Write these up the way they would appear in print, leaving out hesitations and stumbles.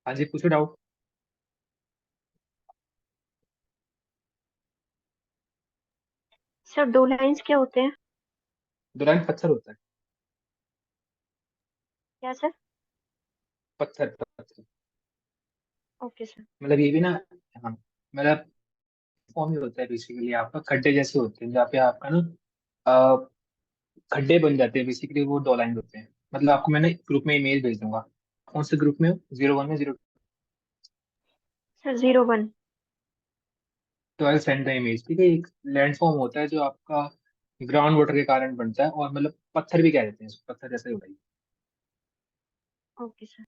हाँ जी, पूछो doubt. Sir दो लाइंस क्या होते हैं? दुरान पत्थर होता है। क्या सर? पत्थर पत्थर। Okay sir. मतलब ये भी ना। हाँ, मतलब फॉर्म ही होता है बेसिकली, आपका खड्डे जैसे होते हैं जहाँ पे आपका ना अ, खड्डे बन जाते हैं, बेसिकली वो दो लाइन होते हैं। मतलब आपको मैंने ग्रुप में इमेज भेज दूंगा। कौन से ग्रुप में हो, 01 में, 02? सर 01। तो आई सेंड द इमेज। ठीक है, एक लैंड फॉर्म होता है जो आपका ग्राउंड वाटर के कारण बनता है, और मतलब पत्थर भी कह देते हैं इसको, पत्थर जैसे होता है। Okay sir.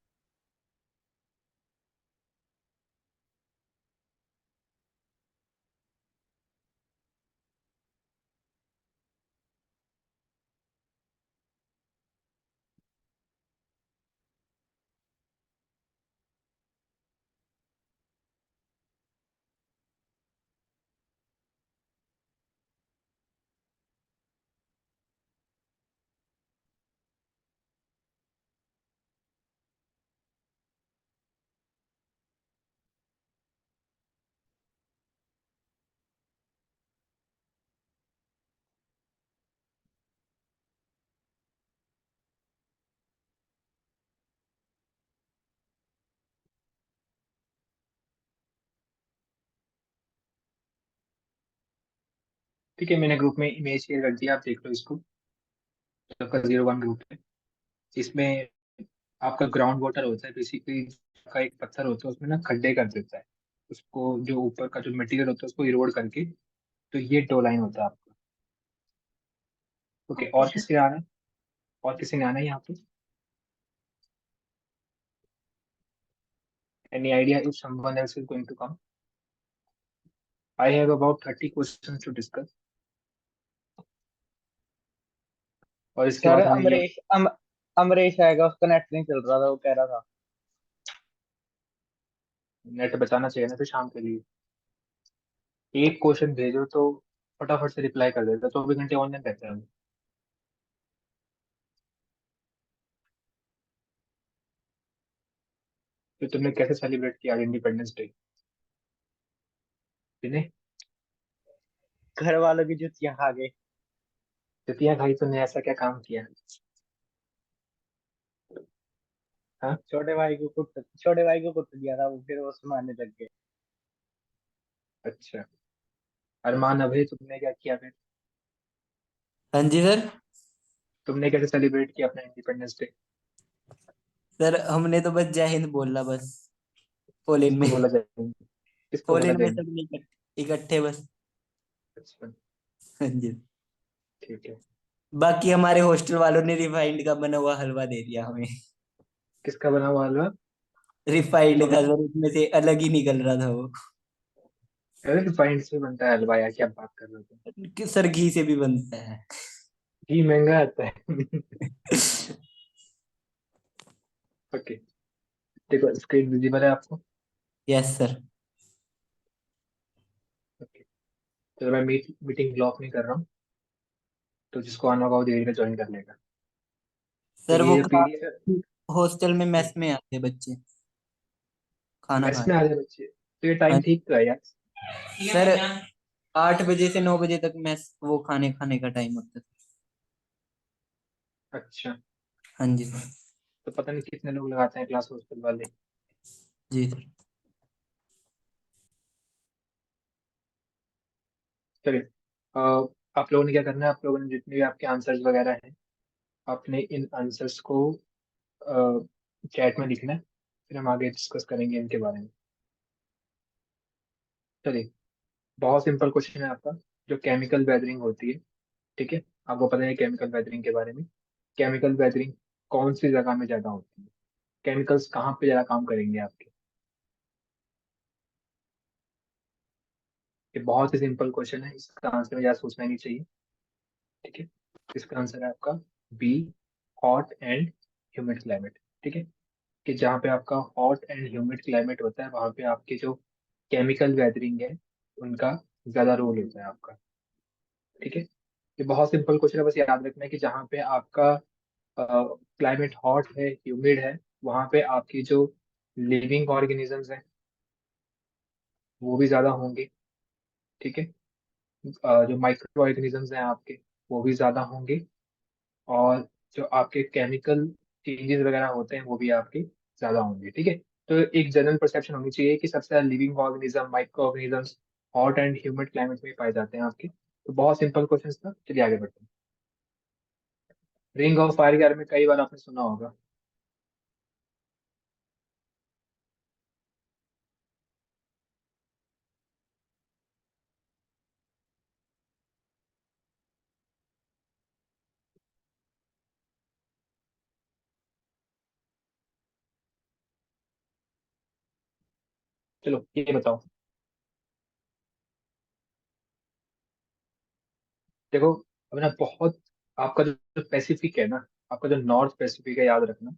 ठीक है, मैंने ग्रुप में इमेज शेयर कर दिया, आप देख लो इसको। आपका 01 ग्रुप है। इसमें आपका ग्राउंड वाटर होता है बेसिकली। का एक पत्थर होता है, उसमें ना खड्डे कर देता है उसको, जो ऊपर का जो मटेरियल होता है उसको इरोड करके। तो ये दो लाइन होता है आपका। ओके, ओके और सर। किससे आना है? और किसी ने आना है यहाँ पे? Any idea if someone else is going to come? I have about 30 questions to discuss. और इसके सर बाद हमें ये अमरीश आएगा, उसका नेट नहीं चल रहा था, वो कह रहा था। नेट बचाना चाहिए ना फिर शाम के लिए। एक क्वेश्चन भेजो तो फटाफट से रिप्लाई कर देता, 24 घंटे ऑनलाइन रहता है हम। तो तुमने कैसे सेलिब्रेट किया इंडिपेंडेंस डे? दिने घर वालों की जुतियां खा गए। तिथियां खाई, तुमने ऐसा क्या काम किया? हाँ। छोटे भाई को कुट दिया था वो, फिर वो सुनाने लग गए। अच्छा। अरमान अभय, तुमने क्या किया फिर? हाँ जी सर। तुमने कैसे सेलिब्रेट किया अपना इंडिपेंडेंस डे? सर हमने तो बस जय हिंद बोला बस। पोलिन किसको में। बोला जाए? किसको बोला पोलिन में जाए? सब इकट्ठे बस। अच्छा। हाँ जी। ठीक है। बाकी हमारे हॉस्टल वालों ने रिफाइंड का बना हुआ हलवा दे दिया हमें। किसका बना हुआ हलवा? रिफाइंड का छोला? सर, उसमें से अलग ही निकल रहा था वो। अरे रिफाइंड से बनता है हलवा, यार क्या बात कर रहे हो तुम? कि सर घी से भी बनता है। घी महंगा आता है। ओके। देखो, स्क्रीन विजिबल है आपको? Yes sir. ओके। चलो, मैं मीटिंग ब्लॉक नहीं कर रहा हूँ। तो जिसको आना होगा वो धीरे धीरे ज्वाइन कर लेगा। तो सर ये वो जो पीडीएफ है। हॉस्टल में मेस में आते बच्चे खाना मैथ्स में आ खाने। जाए बच्चे तो ये हाँ टाइम ठीक तो है यार। सर, 8 बजे से 9 बजे तक मेस वो खाने खाने का टाइम होता है। अच्छा। हाँ जी सर। तो पता नहीं कितने लोग लगाते हैं क्लास हॉस्टल वाले। जी सर। चलिए। अ, आप लोगों ने क्या करना है, आप लोगों ने जितने भी आपके आंसर्स वगैरह हैं, आपने इन आंसर्स को चैट में लिखना है। फिर हम आगे डिस्कस करेंगे इनके बारे में। चलिए। बहुत सिंपल क्वेश्चन है आपका। जो केमिकल वेदरिंग होती है, ठीक है, आपको पता है केमिकल वेदरिंग के बारे में। केमिकल वेदरिंग कौन सी जगह में ज्यादा होती है? केमिकल्स कहाँ पे ज्यादा काम करेंगे आपके? ये बहुत ही सिंपल क्वेश्चन है, इसका आंसर ज्यादा सोचना ही नहीं चाहिए। ठीक है। इसका आंसर है आपका B, hot and humid climate. ठीक है। कि जहाँ पे आपका हॉट एंड ह्यूमिड क्लाइमेट होता है, वहाँ पे आपके जो केमिकल वेदरिंग है उनका ज्यादा रोल होता है आपका। ठीक है। ये बहुत सिंपल क्वेश्चन है, बस याद रखना है कि जहाँ पे आपका क्लाइमेट हॉट है, ह्यूमिड है, वहाँ पे आपकी जो लिविंग ऑर्गेनिजम्स हैं वो भी ज्यादा होंगे, ठीक है। जो माइक्रो ऑर्गेनिजम्स हैं आपके वो भी ज्यादा होंगे, और जो आपके केमिकल चेंजेस वगैरह होते हैं वो भी आपके ज्यादा होंगे, ठीक है। तो एक जनरल परसेप्शन होनी चाहिए कि सबसे ज्यादा living organism, micro organisms hot and humid climate में पाए जाते हैं आपके। तो बहुत सिंपल क्वेश्चन था, चलिए आगे बढ़ते हैं। रिंग ऑफ फायर के बारे में कई बार आपने सुना होगा। चलो ये बताओ। देखो, अब ना बहुत, आपका जो पैसिफिक है ना, आपका जो नॉर्थ पैसिफिक है, याद रखना,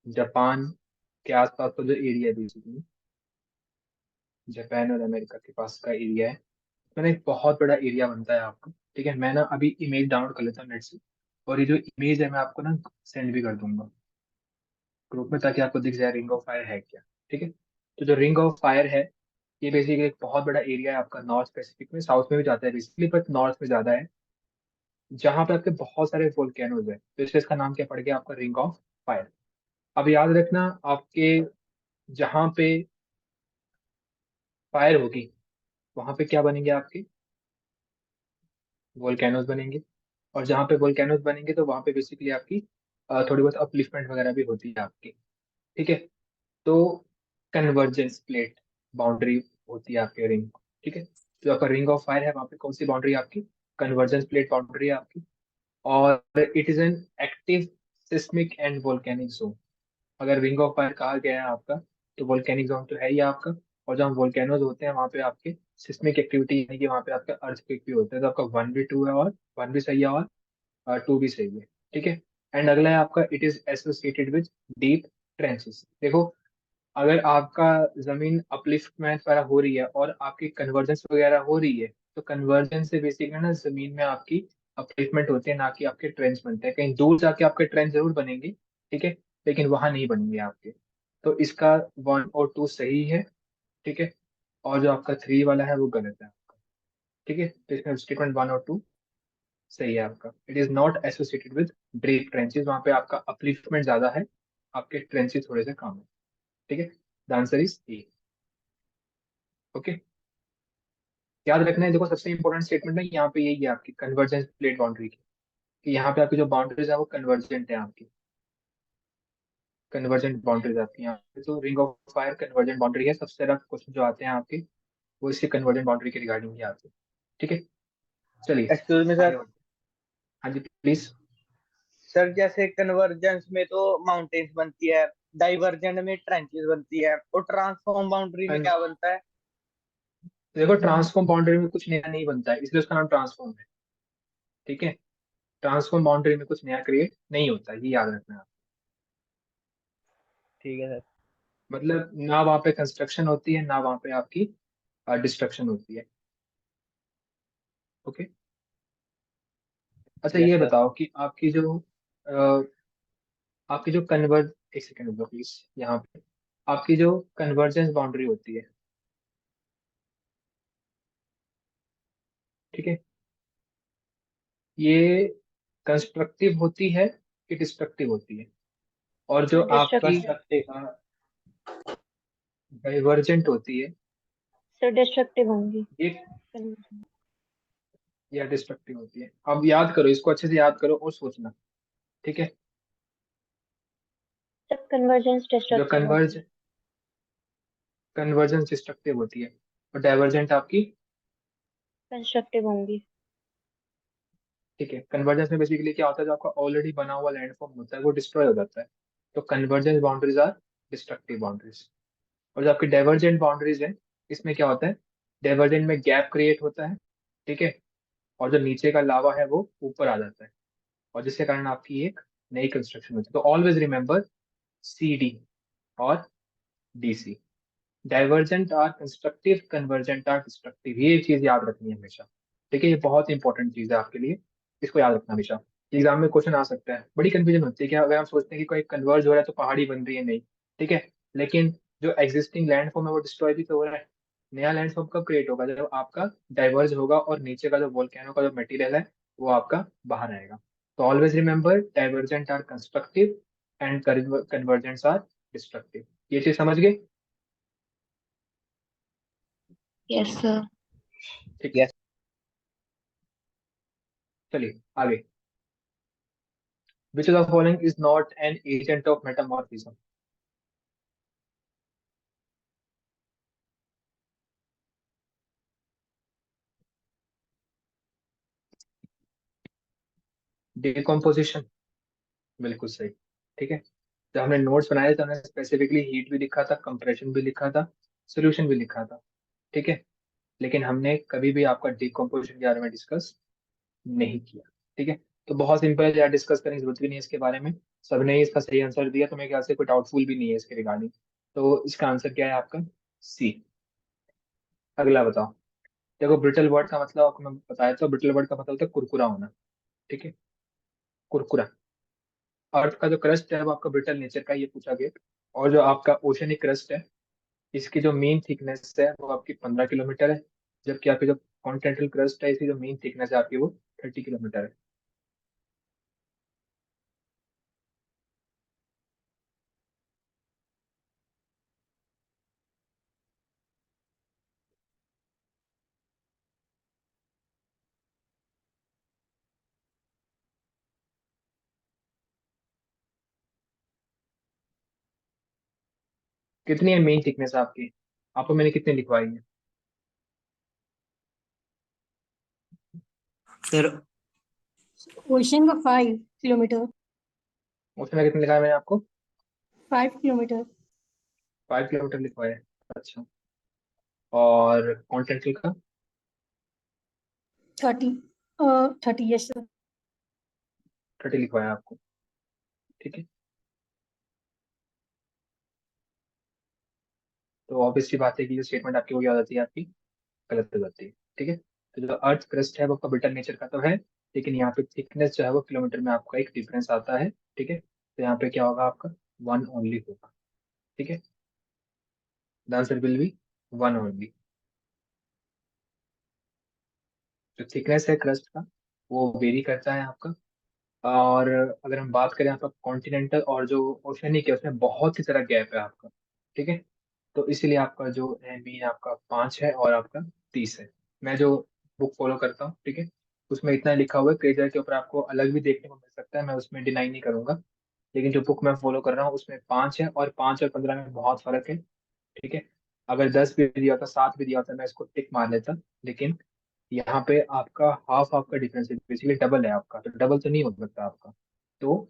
जापान के आसपास का जो एरिया है बेसिकली, जापान और अमेरिका के पास का एरिया है, उसमें ना एक बहुत बड़ा एरिया बनता है आपका, ठीक है। मैं ना अभी इमेज डाउनलोड कर लेता हूँ नेट से, और ये जो इमेज है मैं आपको ना सेंड भी कर दूंगा ग्रुप में, ताकि आपको दिख जाए रिंग ऑफ फायर है क्या, ठीक है। तो जो रिंग ऑफ फायर है, ये बेसिकली एक बहुत बड़ा एरिया है आपका नॉर्थ पैसिफिक में, साउथ में भी जाता है बेसिकली, बट नॉर्थ में ज्यादा है, जहाँ पे आपके बहुत सारे वोल्केनोज है, तो इसलिए इसका नाम क्या पड़ गया आपका, रिंग ऑफ फायर। अब याद रखना, आपके जहाँ पे फायर होगी वहां पे क्या बनेंगे आपके, वोल्केनोज बनेंगे, और जहाँ पे वोल्केनोज बनेंगे तो वहां पे बेसिकली आपकी थोड़ी बहुत अपलिफ्टमेंट वगैरह भी होती है आपकी, ठीक है। तो कन्वर्जेंस प्लेट बाउंड्री होती है आपके रिंग, ठीक है। जो आपका रिंग ऑफ फायर है वहाँ पे कौन सी बाउंड्री है आपकी, कन्वर्जेंस प्लेट बाउंड्री है आपकी। और it is an active seismic and volcanic zone. अगर रिंग ऑफ फायर कहा गया है आपका, तो वोल्केनिक जोन तो है ही आपका, और जहाँ वोल्केनोज होते हैं वहाँ पे आपके सिस्मिक एक्टिविटी, यानी कि वहाँ पे आपका अर्थक्वेक भी होता है, तो आपका वन भी टू है, और वन भी सही है, और टू भी सही है, ठीक है। एंड अगला है आपका, it is associated with deep trenches. देखो, अगर आपका जमीन अपलिफ्टमेंट वगैरह हो रही है और आपकी कन्वर्जेंस वगैरह हो रही है, तो कन्वर्जेंस से बेसिकली ना जमीन में आपकी अपलिफ्टमेंट होती है, ना कि आपके ट्रेंच बनते हैं। कहीं दूर जाके आपके ट्रेंच जरूर बनेंगे, ठीक है, लेकिन वहां नहीं बनेंगे आपके। तो इसका वन और टू सही है, ठीक है, और जो आपका थ्री वाला है वो गलत है आपका, ठीक है। तो इसमें स्टेटमेंट वन और टू सही है आपका। It is not associated with deep trenches, वहां पे आपका अपलिफ्टमेंट ज्यादा है, आपके ट्रेंचेस थोड़े से कम है, ठीक है। The answer is a. Okay, याद रखना है, देखो सबसे इंपॉर्टेंट स्टेटमेंट है यहाँ पे यही है आपकी कन्वर्जेंस प्लेट बाउंड्री की, कि यहाँ पे आपकी जो बाउंड्रीज है वो कन्वर्जेंट है आपकी, कन्वर्जेंट बाउंड्रीज आपकी यहाँ पे। तो ring of fire convergent boundary है, सबसे ज्यादा क्वेश्चन जो आते हैं आपके वो इसके कन्वर्जेंट बाउंड्री के रिगार्डिंग ही आते हैं, ठीक है। चलिए एक्सक्यूज मी आगे सर। बढ़ते हैं। हाँ जी प्लीज। सर जैसे कन्वर्जेंस में तो माउंटेन्स बनती है, डाइवर्जेंट में ट्रेंचेस बनती है, और ट्रांसफॉर्म बाउंड्री में क्या बनता है? देखो, ट्रांसफॉर्म बाउंड्री में कुछ नया नहीं बनता है, इसलिए उसका नाम ट्रांसफॉर्म है, ठीक है। ट्रांसफॉर्म बाउंड्री में कुछ नया क्रिएट नहीं होता, ये याद रखना है आप। ठीक है सर। मतलब ना वहाँ पे कंस्ट्रक्शन होती है, ना वहाँ पे आपकी डिस्ट्रक्शन होती है, ओके। अच्छा यस ये सर। बताओ कि अ, आपकी जो कन्वर्ज, एक सेकंड रुको प्लीज, यहाँ पे आपकी जो कन्वर्जेंस बाउंड्री होती है, ठीक है, ये कंस्ट्रक्टिव होती है कि डिस्ट्रक्टिव होती है, और जो आपकी डिस्ट्रक्टिव। डाइवर्जेंट होती है, सर डिस्ट्रक्टिव होंगी। ये या डिस्ट्रक्टिव होती है। अब याद करो, इसको अच्छे से याद करो और सोचना, ठीक है। सब कन्वर्जेंस जो डिस्ट्रक्टिव होगी। कन्वर्जेंस डिस्ट्रक्टिव होती है, और डाइवर्जेंट आपकी, कंस्ट्रक्टिव होंगी। ठीक है। कन्वर्जेंस में बेसिकली क्या होता है, जो आपका ऑलरेडी बना हुआ लैंडफॉर्म होता है वो डिस्ट्रॉय हो जाता है, तो convergence boundaries are destructive boundaries. और जो आपकी डाइवर्जेंट बाउंड्रीज है, इसमें क्या होता है, डाइवर्जेंट में गैप क्रिएट होता है, ठीक है, और जो नीचे का लावा है वो ऊपर आ जाता है, और जिसके कारण आपकी एक नई कंस्ट्रक्शन होती है। तो ऑलवेज रिमेंबर सी डी और D C, divergent are constructive, convergent are destructive, ये चीज याद रखनी है हमेशा, ठीक है। ये बहुत इंपॉर्टेंट चीज है आपके लिए, इसको याद रखना हमेशा। एग्जाम में क्वेश्चन आ सकता है, बड़ी कंफ्यूजन होती है कि अगर हम सोचते हैं कि कोई कन्वर्ज हो रहा है तो पहाड़ी बन रही है, नहीं, ठीक है, लेकिन जो एग्जिस्टिंग लैंडफॉर्म है वो डिस्ट्रॉय भी तो हो रहा है। नया लैंडफॉर्म कब क्रिएट होगा, जब आपका डाइवर्ज होगा और नीचे का जो वोल्केनो का जो मटेरियल है वो आपका बाहर आएगा। तो always remember, divergent are constructive and convergents are destructive. ये चीज समझ गए? Yes sir. ठीक। Yes. चलिए आगे। Which of the following is not an agent of metamorphism? Decomposition, बिल्कुल सही। ठीक है, जब हमने नोट्स बनाए तो हमने स्पेसिफिकली हीट भी लिखा था, कंप्रेशन भी लिखा था, सोल्यूशन भी लिखा था, ठीक है, लेकिन हमने कभी भी आपका डिकम्पोजिशन के बारे में डिस्कस नहीं किया। ठीक है, तो बहुत सिंपल है यार, डिस्कस करने की जरूरत भी नहीं है इसके बारे में। सबने ही इसका सही आंसर दिया, तो मेरे ख्याल से कोई डाउटफुल भी नहीं है इसके रिगार्डिंग। तो इसका आंसर क्या है आपका? सी। अगला बताओ। देखो, ब्रिटल वर्ड का मतलब आपको मैं बताया था, ब्रिटल वर्ड का मतलब होता है कुरकुरा होना। ठीक है, कुरकुरा। अर्थ का जो क्रस्ट है वो आपका ब्रिटल नेचर का, ये पूछा गया। और जो आपका ओशनिक क्रस्ट है, इसकी जो मेन थिकनेस है वो आपकी 15 किलोमीटर है, जबकि आपकी जो कॉन्टिनेंटल क्रस्ट है इसकी जो मेन थिकनेस है आपकी वो 30 किलोमीटर है। कितनी है मेन थिकनेस आपकी? आपको मैंने कितनी लिखवाई है? सर ओशन का 5 किलोमीटर। उसमें कितनी लिखा है मैंने आपको? 5 किलोमीटर। 5 किलोमीटर लिखवाया है। अच्छा, और कॉन्टिनेंटल का? 30। 30, यस सर। 30 लिखवाया है आपको। ठीक है, तो ऑब्वियसली बात है कि जो स्टेटमेंट आपकी वो क्या हो जाती है, आपकी गलत हो जाती है। ठीक है, तो जो अर्थ क्रस्ट है वो आपका ब्रिटल नेचर का तो है, लेकिन यहाँ पे थिकनेस जो है वो किलोमीटर में आपका एक डिफरेंस आता है। ठीक है, तो यहाँ पे क्या होगा आपका? वन ओनली होगा। ठीक है, the answer will be one only. जो थिकनेस है क्रस्ट का वो वेरी करता है आपका। और अगर हम बात करें आपका कॉन्टिनेंटल और जो ओशनिक है उसमें बहुत ही तरह गैप है आपका। ठीक है, तो इसीलिए आपका जो है मीन आपका 5 है और आपका 30 है। मैं जो बुक फॉलो करता हूँ, ठीक है, उसमें इतना लिखा हुआ है, क्रेजर के ऊपर आपको अलग भी देखने को मिल सकता है, मैं उसमें डिनाई नहीं करूंगा, लेकिन जो बुक मैं फॉलो कर रहा हूँ उसमें 5 है, और 5 और 15 में बहुत फर्क है। ठीक है, अगर 10 भी दिया होता, 7 भी दिया होता, मैं इसको टिक मार लेता, लेकिन यहाँ पे आपका हाफ आपका डिफरेंस है, बेसिकली डबल है आपका, तो डबल तो नहीं हो सकता आपका। तो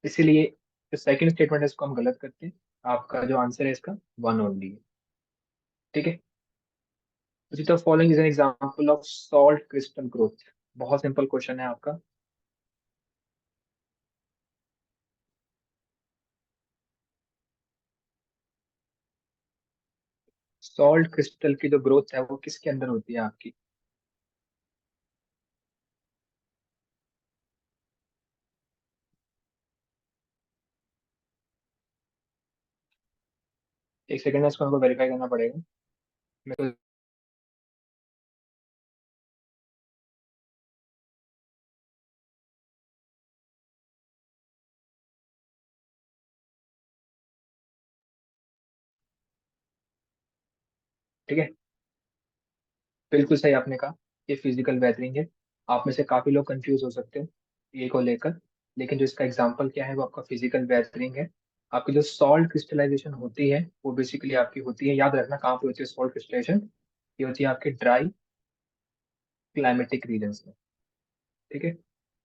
इसीलिए जो सेकंड स्टेटमेंट है इसको हम गलत करते हैं। आपका जो आंसर है इसका वन ओनली है। ठीक है, तो following is an example of salt crystal growth. बहुत सिंपल क्वेश्चन है आपका। सॉल्ट क्रिस्टल की जो ग्रोथ है वो किसके अंदर होती है आपकी? एक सेकंड, इसको हमको वेरीफाई करना पड़ेगा मेरे को। ठीक है, बिल्कुल सही आपने कहा, ये फिजिकल वेदरिंग है। आप में से काफी लोग कंफ्यूज हो सकते हो ये को लेकर, लेकिन जो इसका एग्जांपल क्या है वो आपका फिजिकल वेदरिंग है। आपकी जो सॉल्ट क्रिस्टलाइजेशन होती है वो बेसिकली आपकी होती है, याद रखना कहाँ पे होती है सॉल्ट क्रिस्टलाइजेशन, ये होती है आपके ड्राई क्लाइमेटिक रीजन्स में। ठीक है,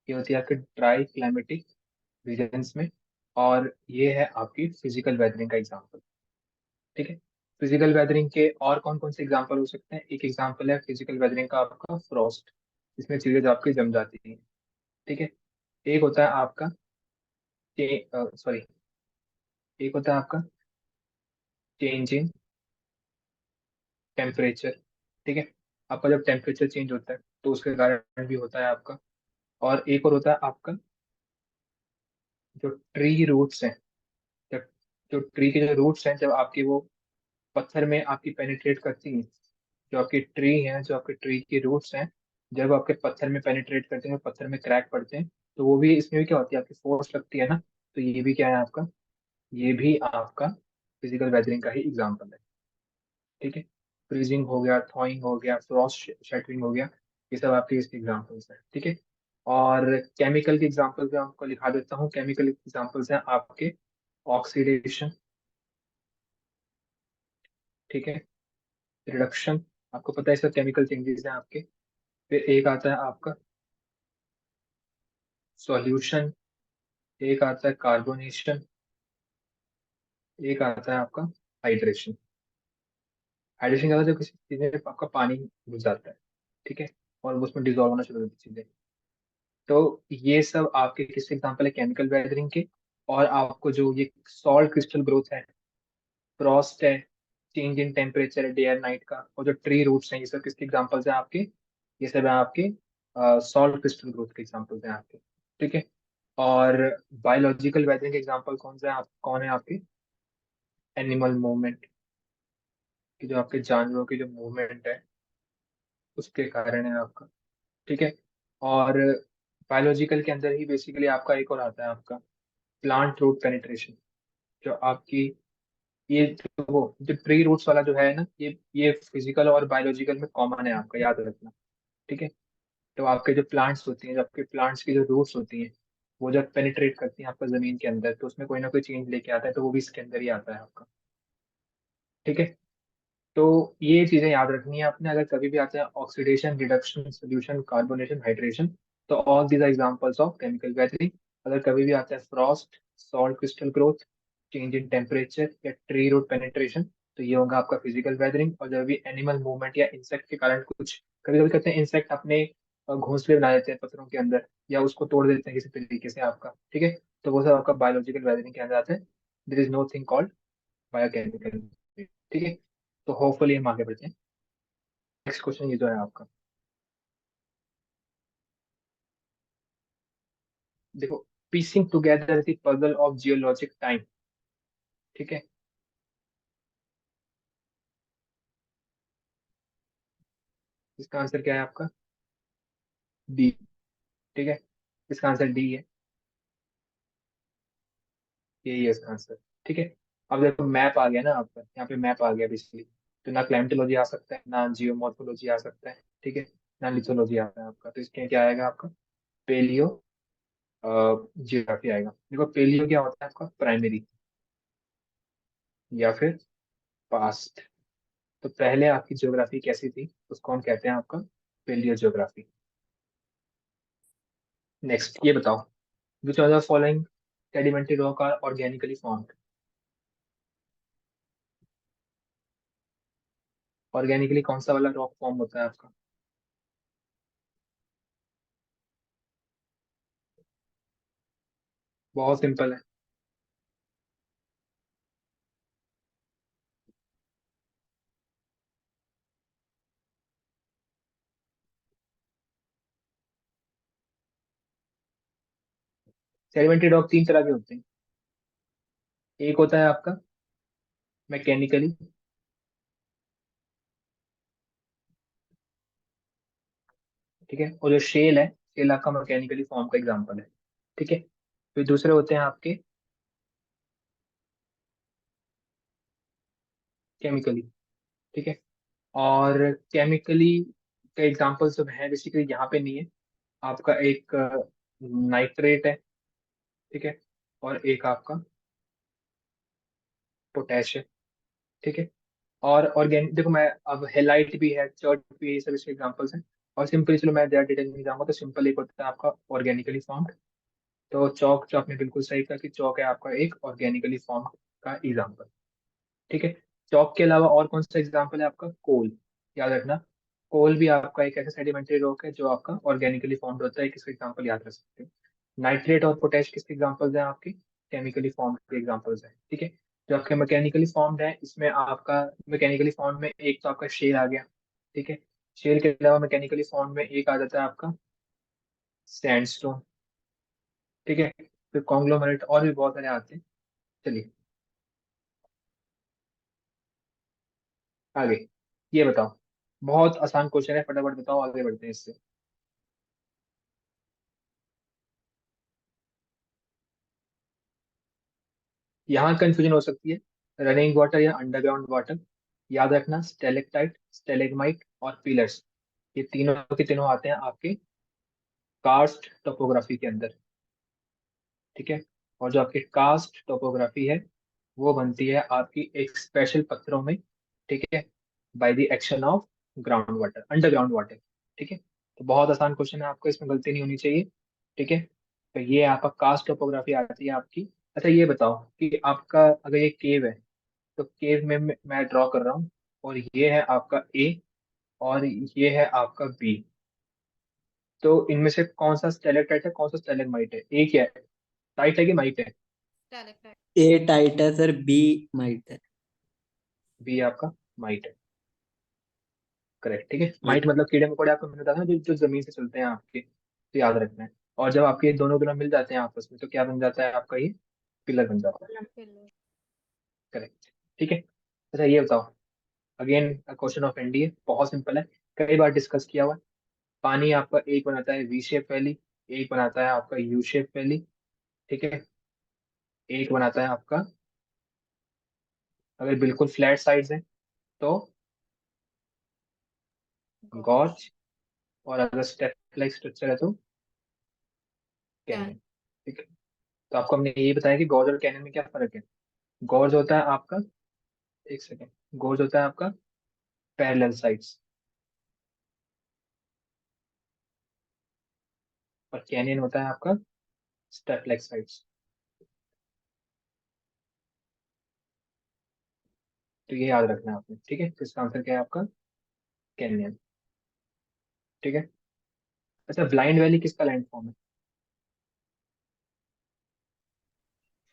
ये होती है आपके ड्राई क्लाइमेटिक रीजन्स में, और ये है आपकी फिजिकल वेदरिंग का एग्जांपल। ठीक है, फिजिकल वेदरिंग के और कौन कौन से एग्जांपल हो सकते हैं? एक एग्जांपल है फिजिकल वेदरिंग का आपका फ्रॉस्ट, इसमें चीजें जो आपकी जम जाती हैं। ठीक है, एक होता है आपका सॉरी, एक होता है आपका चेंज इन टेम्परेचर। ठीक है, आपका जब टेम्परेचर चेंज होता है तो उसके कारण भी होता है आपका। और एक और होता है आपका जो ट्री रूट्स हैं, जब जो ट्री के जो रूट्स हैं जब आपकी वो पत्थर में आपकी पेनिट्रेट करती हैं, जो आपकी ट्री हैं, जो आपके ट्री की रूट्स हैं, जब आपके पत्थर में पेनिट्रेट करते हैं, पत्थर में क्रैक पड़ते हैं, तो वो भी इसमें भी क्या होती है, आपकी फोर्स लगती है ना। तो ये भी क्या है आपका, ये भी आपका फिजिकल वेदरिंग का ही एग्जाम्पल है। ठीक है, फ्रीजिंग हो गया, थॉइंग हो गया, फ्रॉस्ट शैटरिंग हो गया, ये सब आपके इसके एग्जाम्पल्स हैं। ठीक है, और केमिकल के एग्जाम्पल्स मैं आपको लिखा देता हूँ। केमिकल एग्जाम्पल्स हैं आपके ऑक्सीडेशन, ठीक है, रिडक्शन, आपको पता है सब केमिकल चेंजेस हैं आपके। फिर एक आता है आपका सॉल्यूशन, एक आता है कार्बोनेशन, एक आता है आपका हाइड्रेशन। हाइड्रेशन क्या होता है, जब किसी चीज में आपका पानी घुस जाता है, ठीक है, और वो उसमें डिजोल्व होना शुरू हो जाती है चीजें। तो ये सब आपके किस एग्जाम्पल है, केमिकल वेदरिंग के। और आपको जो ये सॉल्ट क्रिस्टल ग्रोथ है, फ्रॉस्ट है, चेंज इन टेम्परेचर है डे एंड नाइट का, और जो ट्री रूट्स हैं, ये सब किसके एग्जाम्पल्स हैं आपके, ये सब है आपके सॉल्ट क्रिस्टल ग्रोथ के एग्जाम्पल्स हैं आपके। ठीक है, और बायोलॉजिकल वेदरिंग के एग्जाम्पल कौन से हैं आप, कौन है आपके, एनिमल मूवमेंट, कि जो आपके जानवरों की जो मूवमेंट है उसके कारण है आपका। ठीक है, और बायोलॉजिकल के अंदर ही बेसिकली आपका एक और आता है आपका प्लांट रूट पेनिट्रेशन, जो आपकी ये जो ट्री रूट्स वाला जो है ना, ये फिजिकल और बायोलॉजिकल में कॉमन है आपका, याद रखना। ठीक है, तो आपके जो प्लांट्स होती हैं, जो आपके प्लांट्स की जो रूट्स होती हैं, वो जब पेनिट्रेट करती हैं आपका जमीन के अंदर, तो उसमें कोई ना कोई चेंज लेके आता है, तो वो भी इसके अंदर ही आता है आपका। ठीक है, तो ये चीजें याद रखनी है आपने, अगर कभी भी आता है oxidation, reduction, solution, carbonation, hydration, तो all these are examples of chemical weathering. अगर कभी भी आता है frost, salt crystal growth, change in temperature या ट्री रूट पेनिट्रेशन, तो ये होगा आपका फिजिकल वेदरिंग। और जब भी एनिमल मूवमेंट या इंसेक्ट के कारण कुछ, कभी कभी कहते हैं इंसेक्ट अपने घोंसले बना देते हैं पत्थरों के अंदर, या उसको तोड़ देते हैं किसी तरीके से आपका, ठीक है, तो वो सब आपका बायोलॉजिकल वेदरिंग के अंदर आता है। There is no thing called biochemical. ठीक है, तो होपफुली हम आगे बढ़ते हैं। नेक्स्ट क्वेश्चन ये जो है आपका, देखो, piecing together the puzzle of geologic time. ठीक है, इसका आंसर क्या है आपका, डी। ठीक है, इसका आंसर डी है, यही है इसका आंसर। ठीक है, अब देखो मैप आ गया ना आपका, यहाँ पे मैप आ गया बेसिकली, तो ना क्लाइमेटोलॉजी आ सकता है, ना जियोमॉर्फोलॉजी आ सकता है, ठीक है, ना लिथोलॉजी आता है आपका, तो इसके क्या आएगा आपका, पेलियो जियोग्राफी आएगा। देखो पेलियो क्या होता है आपका, प्राइमरी या फिर पास्ट। तो पहले आपकी ज्योग्राफी कैसी थी, उसको हम कहते हैं आपका पेलियो ज्योग्राफी। नेक्स्ट ये बताओ, which of the following sedimentary rock are organically formed. Organically कौन सा वाला रॉक फॉर्म होता है आपका, बहुत सिंपल है। सेडिमेंट्री रॉक तीन तरह के होते हैं। एक होता है आपका मैकेनिकली, ठीक है, और जो शेल है, शेल आपका मैकेनिकली फॉर्म का एग्जांपल है। ठीक है, फिर दूसरे होते हैं आपके केमिकली। ठीक है, और केमिकली का एग्जांपल सब है बेसिकली, यहाँ पे नहीं है आपका, एक नाइट्रेट है, ठीक है, और एक आपका पोटेश है। ठीक है, और ऑर्गेनिक देखो, मैं अब हेलाइट भी है, चर्ट भी है, ये सब इसके एग्जांपल्स हैं। और सिंपली चलो मैं ज्यादा डिटेल में जाऊंगा, तो सिंपल एक होता है आपका ऑर्गेनिकली फॉर्म्ड। तो चौक, जो आपने बिल्कुल सही कहा कि चौक है आपका एक ऑर्गेनिकली फॉर्म का एग्जाम्पल। ठीक है, चौक के अलावा और कौन सा एग्जाम्पल है आपका, कोल। याद रखना, कोल भी आपका एक ऐसा सेडिमेंट्री रॉक है जो आपका ऑर्गेनिकली फॉर्म्ड होता है, किसका एग्जाम्पल याद रख सकते हो। नाइट्रेट और पोटेश किसके एग्जाम्पल्स हैं आपके, केमिकली फॉर्म्ड के एग्जाम्पल्स हैं। ठीक है, जो आपके मैकेनिकली फॉर्म्ड है, इसमें आपका मैकेनिकली फॉर्म में एक तो आपका शेल आ गया। ठीक है, शेल के अलावा मैकेनिकली फॉर्म में एक आ जाता है आपका सैंडस्टोन। ठीक है, फिर कॉन्ग्लोमरेट, और भी बहुत सारे आते हैं। चलिए आगे, ये बताओ, बहुत आसान क्वेश्चन है, फटाफट बताओ, आगे बढ़ते हैं इससे। यहाँ कंफ्यूजन हो सकती है, रनिंग वाटर या अंडरग्राउंड वाटर। याद रखना, स्टेलेक्टाइट, स्टेलेग्माइट और पिलर्स, ये तीनों के तीनों आते हैं आपके कार्स्ट टोपोग्राफी के अंदर। ठीक है, और जो आपकी कास्ट टोपोग्राफी है वो बनती है आपकी एक स्पेशल पत्थरों में। ठीक है, by the action of ground water, underground water. ठीक है, तो बहुत आसान क्वेश्चन है, आपको इसमें गलती नहीं होनी चाहिए। ठीक है, तो ये आपका कास्ट टोपोग्राफी आती है आपकी। अच्छा ये बताओ कि आपका अगर ये केव है, तो केव में मैं ड्रॉ कर रहा हूँ, और ये है आपका ए और ये है आपका बी। तो इनमें से कौन सा स्टेलेक्टाइट है, कौन सा स्टेलेग्माइट है? ए क्या है, टाइट है कि माइट है? ए टाइट है सर, बी माइट है। बी आपका माइट है, करेक्ट। ठीक है, माइट मतलब कीड़े मकोड़े, आपको मैंने बताया ना, जो जो जमीन से चलते हैं आपके, तो याद रखना है। और जब आपके दोनों ग्रह मिल जाते हैं आपस में, तो क्या बन जाता है आपका, ये पिलर बन जाता है। करेक्ट। ठीक है, अच्छा ये बताओ, अगेन क्वेश्चन ऑफ एनडीए, बहुत सिंपल है, कई बार डिस्कस किया हुआ है। पानी आपका एक बनाता है वी शेप वैली, एक बनाता है आपका यू शेप वैली। ठीक है, एक बनाता है आपका, अगर बिल्कुल फ्लैट साइड्स है तो गॉर्ज, और अगर स्टेप लाइक स्ट्रक्चर है तो कैनियन। ठीक है, तो आपको हमने ये बताया कि गॉर्ज और कैनियन में क्या फर्क है। गॉर्ज होता है आपका, एक सेकेंड, गॉर्ज होता है आपका पैरेलल साइड्स, और कैनियन होता है आपका स्टेप लाइक साइड्स। तो ये याद रखना है आपने। ठीक है, तो इसका आंसर क्या है आपका, कैनियन। ठीक है, अच्छा ब्लाइंड वैली किसका लैंड फॉर्म है?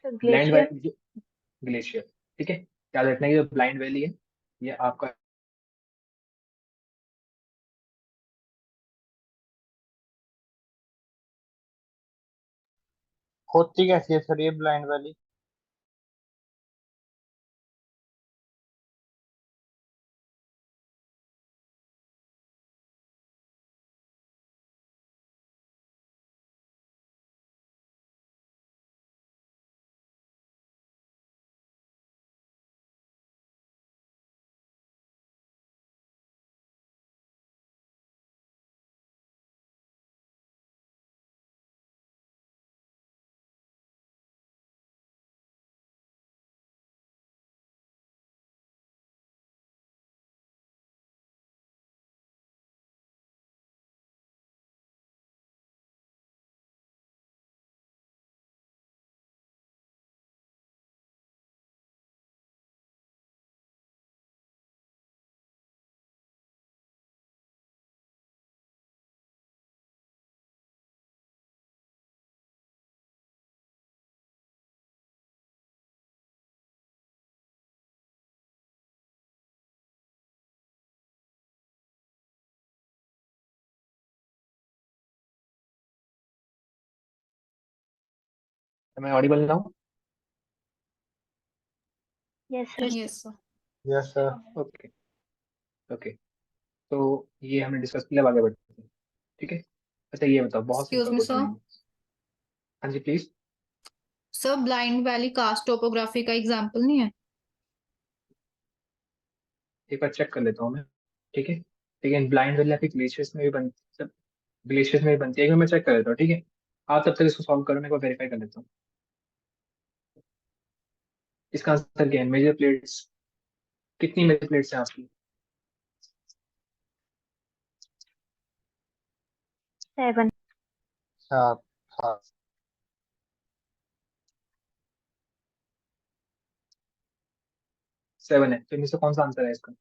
Blind glacier. Valley, glacier. ठीक है, याद रखना है कि जो ब्लाइंड वैली है ये आपका, होती कैसी है सर ये ब्लाइंड वाली? मैं ऑडिबल ना हूँ? Yes sir. Yes sir. Okay, okay, तो ये हमने डिस्कस किया, अब आगे बढ़ते हैं। ठीक है, अच्छा ये बताओ, बहुत excuse simple me question sir. है ये। हाँ जी please. Sir blind valley karst topography का एग्जांपल नहीं है? एक बार चेक कर लेता हूँ मैं। ठीक है, लेकिन ब्लाइंड वैली आपकी ग्लेशियर्स में भी बन, सब ग्लेशियर्स में भी बनती है, एक बार मैं चेक कर लेता हूँ। ठीक है, आप तब तक इसको सॉल्व करो, मैं को वेरीफाई कर लेता हूँ। इसका आंसर क्या है, मेजर प्लेट्स, कितनी मेजर प्लेट्स हैं आपकी? 7। सात। सात। 7 है, तो इनमें से कौन सा आंसर है इसका,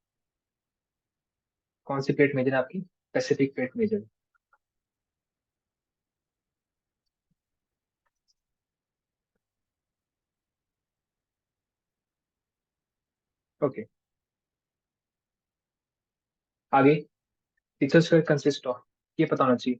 कौन सी प्लेट मेजर है आपकी? पैसिफिक प्लेट मेजर है। ओके, आगे, टीचर्स का कंसिस्ट ऑफ, ये पता होना चाहिए।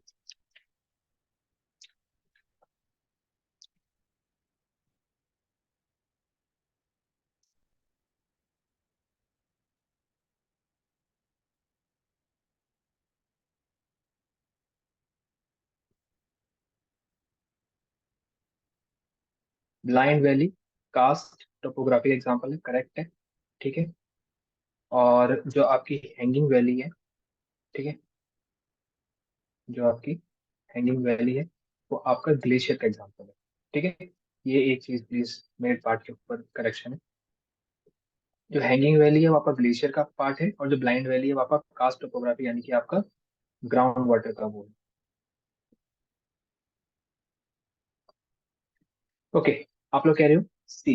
Blind valley karst topography example है, करेक्ट है। ठीक है। और जो आपकी हैंगिंग वैली है, ठीक है, जो आपकी हैंगिंग वैली है वो आपका ग्लेशियर का एग्जाम्पल है। ठीक है। ये एक चीज प्लीज मेरे पार्ट के ऊपर करेक्शन है। जो हैंगिंग वैली है वो आपका ग्लेशियर का पार्ट है, और जो ब्लाइंड वैली है वो आपका कास्ट टोपोग्राफी यानी कि आपका ग्राउंड वाटर का वो है। ओके। आप लोग कह रहे हो सी,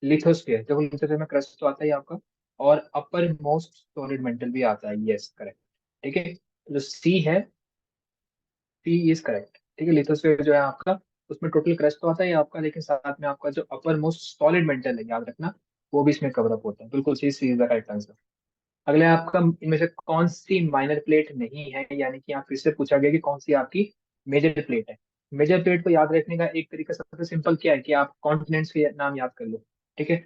लिथोस्फीयर। जब लिथोस्फीयर में क्रस्ट तो आता है आपका, और अपर मोस्ट सॉलिड मेंटल भी आता है, यस करेक्ट। ठीक है। जो सी है, सी इज करेक्ट। ठीक है। लिथोस्फीयर जो है आपका, उसमें टोटल क्रस्ट तो आता है आपका, लेकिन साथ में आपका जो अपर मोस्ट सॉलिड मेंटल है, याद रखना, वो भी इसमें कवर अप होता है। बिल्कुल सही, सी इज द करेक्ट आंसर। अगले आपका, इनमें से कौन सी माइनर प्लेट नहीं है, यानी कि यहाँ फिर से पूछा गया कि कौन सी आपकी मेजर प्लेट है। मेजर प्लेट को याद रखने का एक तरीका सबसे सिंपल क्या है कि आप कॉन्टिनेंट्स के नाम याद कर लो। ठीक है।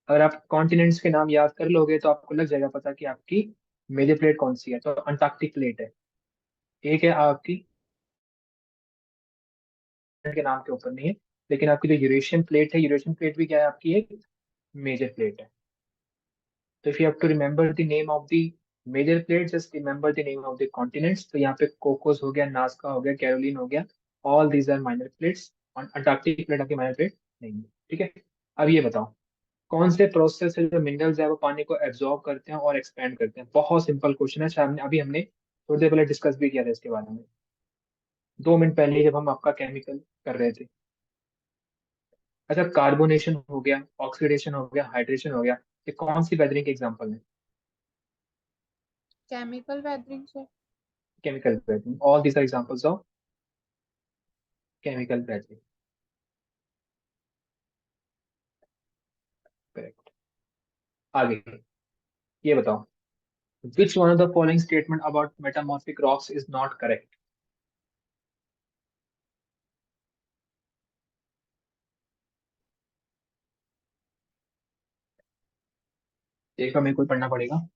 अगर आप कॉन्टिनेंट्स के नाम याद कर लोगे तो आपको लग जाएगा पता कि आपकी मेजर प्लेट कौन सी है। तो अंटार्कटिक प्लेट है, एक है आपकी, के नाम के ऊपर नहीं है, लेकिन आपकी जो यूरेशियन प्लेट है, यूरेशियन प्लेट भी क्या है आपकी, एक मेजर प्लेट है। तो if you have to remember the name of the major plate, just remember the name of the continents. तो यहाँ पे कोकोस हो गया, नास्का हो गया, कैरोलिन हो गया, all these are minor plates. Antarctic plate आपकी माइनर प्लेट नहीं है। ठीक है। अब ये बताओ, कौन से प्रोसेस से जो मिनरल्स है वो पानी को एब्जॉर्ब करते हैं और एक्सपेंड करते हैं। बहुत सिंपल क्वेश्चन है, शायद अभी हमने थोड़ी देर पहले डिस्कस भी किया था इसके बारे में, 2 मिनट पहले जब हम आपका केमिकल कर रहे थे। अच्छा, कार्बोनेशन हो गया, ऑक्सीडेशन हो गया, हाइड्रेशन हो गया, ये कौन सी वेदरिंग के एग्जांपल है। केमिकल वेदरिंग से। Chemical weathering, all these are examples of chemical weathering. Correct. आगे ये बताओ, which one of the following statement about metamorphic rocks is not correct। एक हमें कोई पढ़ना पड़ेगा।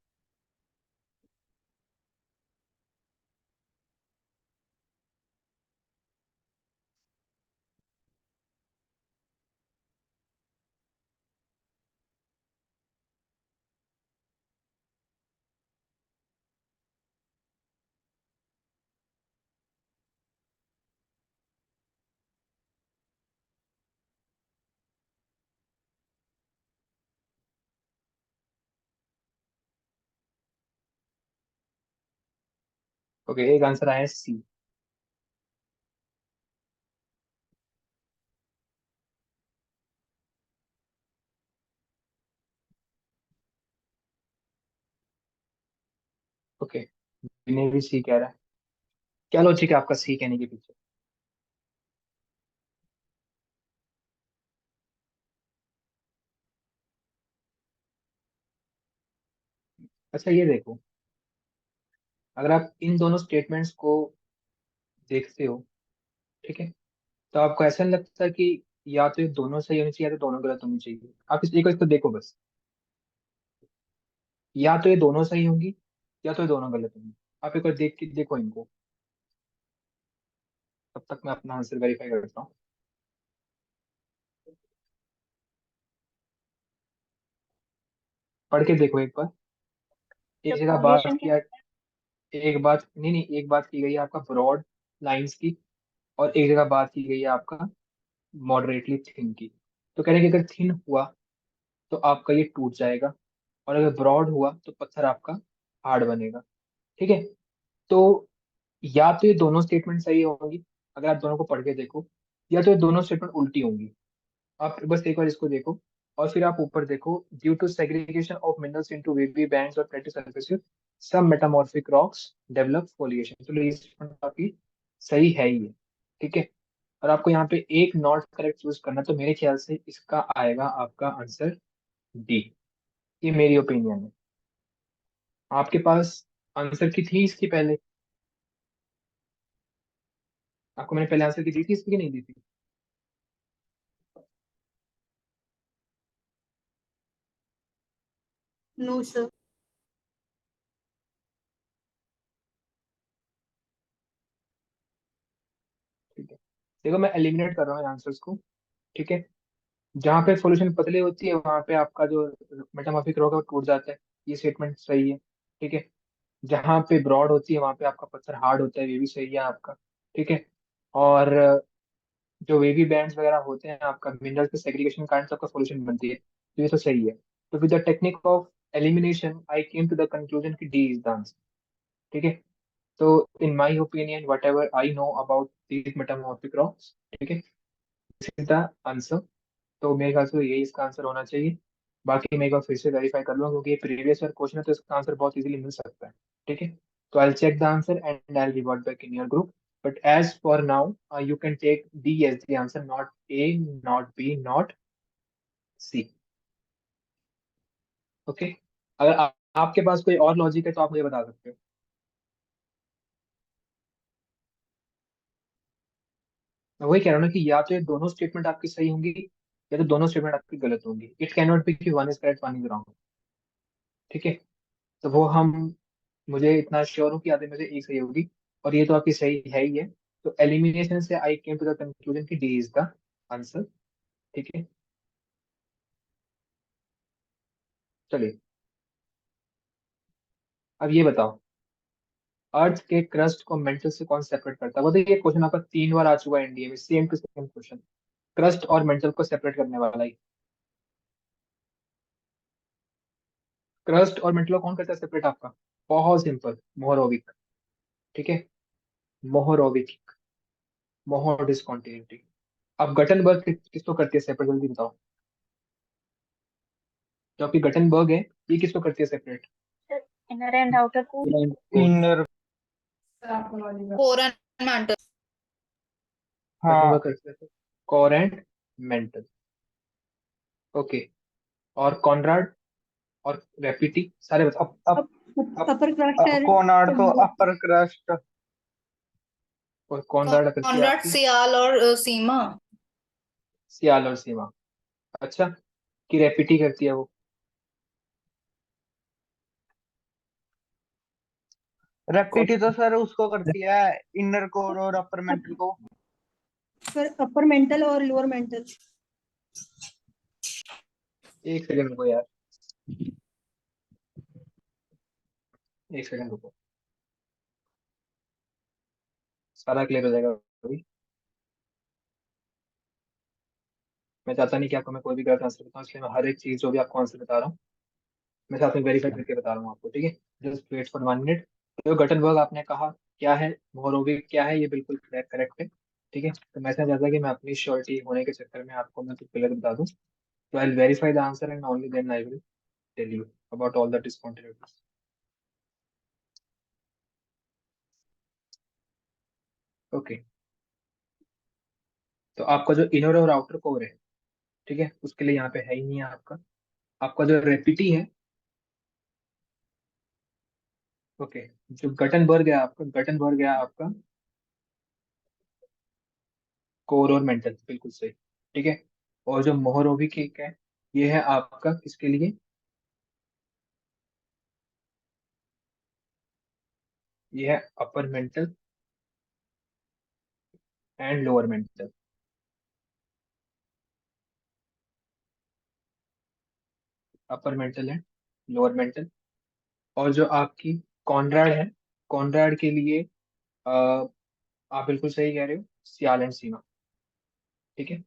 ओके, एक आंसर आया है सी। ओके, इन्हें भी सी कह रहा है। क्या लॉजिक है आपका सी कहने के पीछे। अच्छा ये देखो, अगर आप इन दोनों स्टेटमेंट्स को देखते हो, ठीक है, तो आपको ऐसा नहीं लगता कि या तो ये दोनों सही होनी चाहिए या तो दोनों गलत होनी चाहिए। आप इस एक इसको देखो बस, या तो ये दोनों सही होंगी या तो ये दोनों गलत होंगी। आप एक बार देख के देखो इनको, तब तक मैं अपना आंसर वेरीफाई करता हूँ। पढ़ के देखो एक बार। एक जगह बात प्रोपोगेशन क्या किया, एक बात नहीं नहीं, एक बात की गई है आपका ब्रॉड लाइंस की, और एक जगह बात की गई है आपका मॉडरेटली थिन की। तो कह रहे हैं कि अगर थिन हुआ तो आपका ये टूट जाएगा, और अगर ब्रॉड हुआ तो पत्थर आपका हार्ड बनेगा। ठीक है। तो या तो ये दोनों स्टेटमेंट सही होंगी, अगर आप दोनों को पढ़ के देखो, या तो ये दोनों स्टेटमेंट उल्टी होंगी। आप बस एक बार इसको देखो, और फिर आप ऊपर देखो, due to segregation of minerals into wavy bands और platy surfaces some metamorphic rocks develop foliation. तो ये statement काफी सही है ही है। ठीक है। और आपको यहाँ पे एक नॉट करेक्ट चूज करना, तो मेरे ख्याल से इसका आएगा आपका आंसर डी। ये मेरी ओपिनियन है। आपके पास आंसर की थी इसकी पहले, आपको मैंने पहले आंसर की दी थी इसकी कि नहीं दी थी। No sir. ठीक है, देखो मैं एलिमिनेट कर रहा हूँ आंसर्स को। ठीक है। जहाँ पे सॉल्यूशन पतली होती है वहां पे आपका जो मेटामॉर्फिक रो है वो टूट जाता है, ये स्टेटमेंट सही है। ठीक है। जहाँ पे ब्रॉड होती है वहां पे आपका पत्थर हार्ड होता है, ये भी सही है आपका। ठीक है। और जो वेवी बैंड्स वगैरह होते हैं आपका मिनरल्स के सेग्रीगेशन कारण सबका सॉल्यूशन बनती है, तो ये तो सही है। तो with the technique of elimination I came to the conclusion कि डी इज द आंसर। ठीक है। तो in my opinion whatever I know about these metamorphic rocks, ठीक है, दिस इज द आंसर। तो मेरे ख्याल से यही इसका आंसर होना चाहिए। बाकी मैं एक बार फिर से वेरीफाई कर लूँ क्योंकि ये प्रीवियस ईयर क्वेश्चन है तो इसका आंसर बहुत इजीली मिल सकता है। ठीक है। तो I check the answer and I revert back in your group, but as for now you can take D as the answer, not A, not B, not C. Okay. अगर आपके पास कोई और लॉजिक है तो आप मुझे बता सकते हो। मैं वही कह रहा हूँ ना कि या तो ये दोनों स्टेटमेंट आपकी सही होंगी या तो दोनों स्टेटमेंट आपकी गलत होंगी। इट कैन नॉट बी कि one is correct one is wrong. ठीक है। तो वो हम, मुझे इतना श्योर हूँ कि आधे में से एक सही होगी और ये तो आपकी सही है ही है। तो एलिमिनेशन से आई केम टू द कंक्लूजन कि डी इज द आंसर। ठीक है। चलिए अब ये बताओ, अर्थ के क्रस्ट को मेंटल से कौन सेपरेट करता है? बताइए, ये क्वेश्चन आपका 3 बार आ चुका है एनडीए में, same to same question. Crust और मेंटल को सेपरेट करने वाला ही। क्रस्ट और मेंटल को कौन करता है सेपरेट आपका? बहुत सिंपल, मोहरोविक। ठीक है। मोहरोविक, मोहर डिस्कंटिन्यूटी। अब गटनबर्ग किसको करती है सेपरेट, जल्दी बताओ। जो आपकी गटनबर्ग है ये किसको करती है separate? Inner and outer core. Inner. Core and mental. हाँ। गटनबर्ग करती है कोर एंड मेंटल। ओके। और कॉनराड और रेपिटी सारे बताओ। अप, अपर क्रस्ट है कोनार्ड तो अपर क्रस्ट। और कॉनराड करती है कॉनराड, आपकी सियाल और सीमा। सियाल और सीमा। अच्छा, की रेपिटी करती है वो? रेपिटी तो सर उसको करती है, इनर कोर और अपर मेंटल को। फिर अपर मेंटल और लोअर मेंटल। एक सेकंड रुको यार, एक सेकंड रुको, सारा क्लियर हो जाएगा अभी। मैं चाहता नहीं कि आपको मैं कोई भी गलत आंसर बताऊं, इसलिए मैं हर एक चीज जो भी आपको आंसर बता रहा हूँ मैं साथ में वेरीफाई करके बता रहा हूँ आपको। ठीक है। Just wait for 1 minute. तो गटनबर्ग आपने कहा क्या है, मोहरोविक क्या है, ये बिल्कुल करेक्ट है। ठीक है। तो मैं चाहता कि मैं अपनी श्योरिटी होने के चक्कर में आपको मैं कुछ गलत बता दूं। तो I will verify the answer and only then I will tell you about all the discontinuities. Okay. तो आपका जो इनर और आउटर कोर है, ठीक है, उसके लिए यहाँ पे है ही नहीं है आपका। आपका जो रेपिटी है, ओके, जो गटनबर्ग है आपका, गटनबर्ग है आपका कोर और मेंटल, बिल्कुल सही। ठीक है। और जो मोहरोविक है ये है आपका किसके लिए? ये है upper mantle and lower mental. Upper mantle and lower mental. और जो आपकी कॉनराड है, कॉनराड के लिए आप बिल्कुल सही कह रहे हो, सियाल एंड सीमा। ठीक है।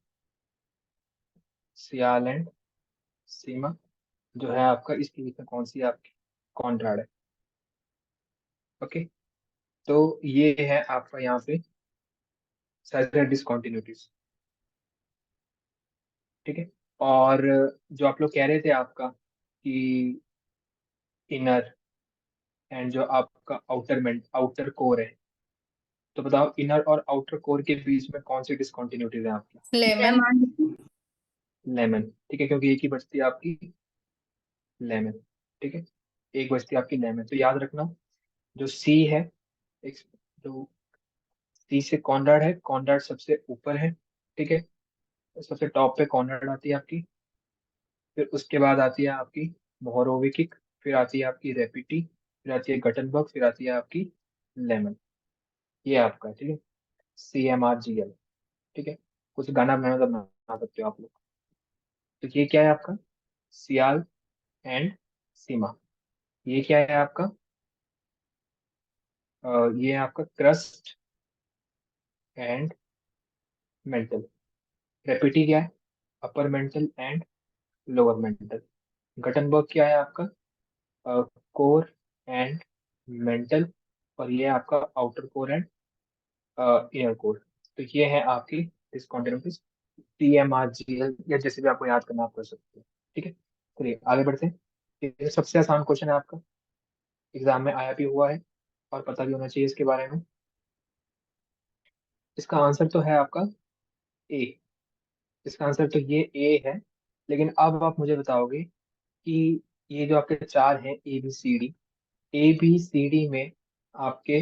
सियाल एंड सीमा जो है आपका, इसके बीच में कौन सी आपकी कॉनराड है? ओके। तो ये है आपका यहाँ पे सारे डिसकंटिन्यूटीज। ठीक है। और जो आप लोग कह रहे थे आपका कि इनर एंड जो आपका आउटर कोर है, तो बताओ इनर और आउटर कोर के बीच में कौन सी डिसकंटिन्यूटीज है आपकी? लेमन। लेमन। ठीक है, क्योंकि एक ही बचती है आपकी लेमन। ठीक है। एक बचती है आपकी लेमन, तो याद रखना जो सी है, एक जो सी से कॉनराड है, कॉनराड सबसे ऊपर है। ठीक है। सबसे टॉप पे कॉनराड आती है आपकी, फिर उसके बाद आती है आपकी मोहरोविकिक, फिर आती है आपकी रेपिटी, फिर आती है गटनबर्ग, फिर आती है आपकी लेमन। ये आपका है, ठीक है, CMRGL। ठीक है। कुछ गाना बनाना तो बना सकते हो आप लोग। तो ये क्या है आपका? सियाल एंड सीमा। ये क्या है आपका? ये है आपका क्रस्ट एंड मेंटल। रेपिटी क्या है? Upper mantle and lower mental. Gutenberg क्या है आपका? Core and mental. और ये है आपका outer core and inner core. तो ये है आपकी डिस्कॉन्टिन्यूटीज। TMRGL या जैसे भी आपको याद करना आप कर सकते हो। ठीक है, चलिए आगे बढ़ते हैं। ये सबसे आसान क्वेश्चन है आपका, एग्जाम में आया भी हुआ है और पता भी होना चाहिए इसके बारे में। इसका आंसर तो है आपका ए। इसका आंसर तो ये ए है। लेकिन अब आप मुझे बताओगे कि ये जो आपके चार हैं ABCD, ABCD में आपके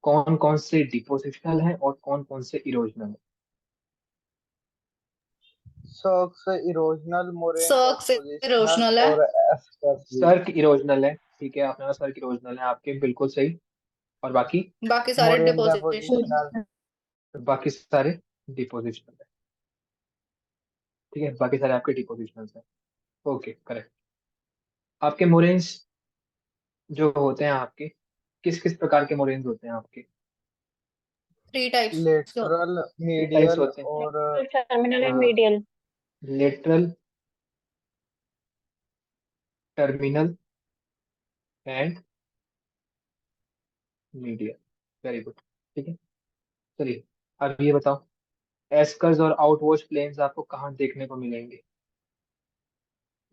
कौन कौन से डिपोजिशनल हैं और कौन कौन से इरोजनल हैं? सर्क्स इरोजनल, मोरेन सर्क से डिपोजिशनल इरोजनल है। और एस्कर्स भी। सर्क इरोजनल है, ठीक है, आपने कहा सर्क इरोजनल है आपके, बिल्कुल सही। और बाकी? बाकी सारे मोरेन डिपोजिशन। डिपोजिशनल। बाकी सारे डिपोजिशनल है। ठीक है, बाकी सारे आपके डिपोजिशनल है। Okay, correct. आपके मोरेन्स जो होते हैं आपके, किस किस प्रकार के मोरेन्स होते हैं आपके? 3 types. Lateral, three types medial होते और टर्मिनल एंड हैं, medial. Lateral, terminal and medial. Very good. ठीक है, चलिए अब ये बताओ, एस्कर्स और आउटवॉश प्लेन्स आपको कहाँ देखने को मिलेंगे?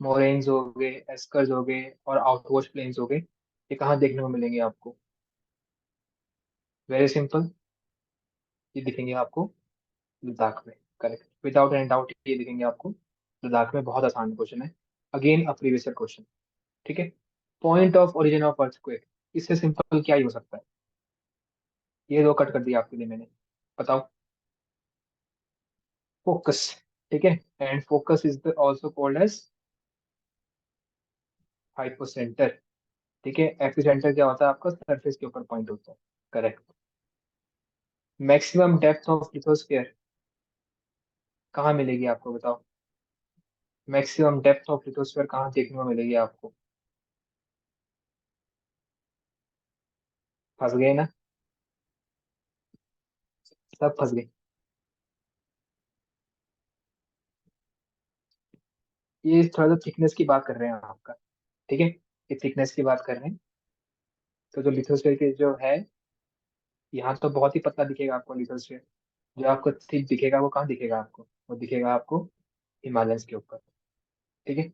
मोरेन्स हो गए, एस्कर्स हो गए और आउटवॉश प्लेन्स हो गए, ये कहाँ देखने को मिलेंगे आपको? वेरी सिंपल, ये दिखेंगे आपको लद्दाख में। करेक्ट, विदाउट एनी डाउट ये दिखेंगे आपको लद्दाख में। बहुत आसान क्वेश्चन है, again a previous year question. ठीक है, point of origin of earthquake, इससे सिंपल क्या ही हो सकता है? ये दो कट कर दिया आपके लिए मैंने, बताओ। फोकस। ठीक है, and focus is also called as hypocenter. ठीक है, एपिसेंटर क्या होता है आपका? सरफेस के ऊपर पॉइंट होता है। Correct. Maximum depth of lithosphere कहाँ मिलेगी आपको, बताओ। मैक्सिमम डेप्थ ऑफ लिथोस्फीयर कहाँ देखने को मिलेगी आपको? फंस गए ना, सब फंस गए। ये थोड़ा सा थिकनेस की बात कर रहे हैं आपका। ठीक है, ये थिकनेस की बात कर रहे हैं। तो जो लिथोस्फीयर के जो है, यहाँ तो बहुत ही पतला दिखेगा आपको लिथोस्फीयर। जो आपको थिक दिखेगा वो कहाँ दिखेगा आपको? वो दिखेगा आपको हिमालयंस के ऊपर। ठीक है,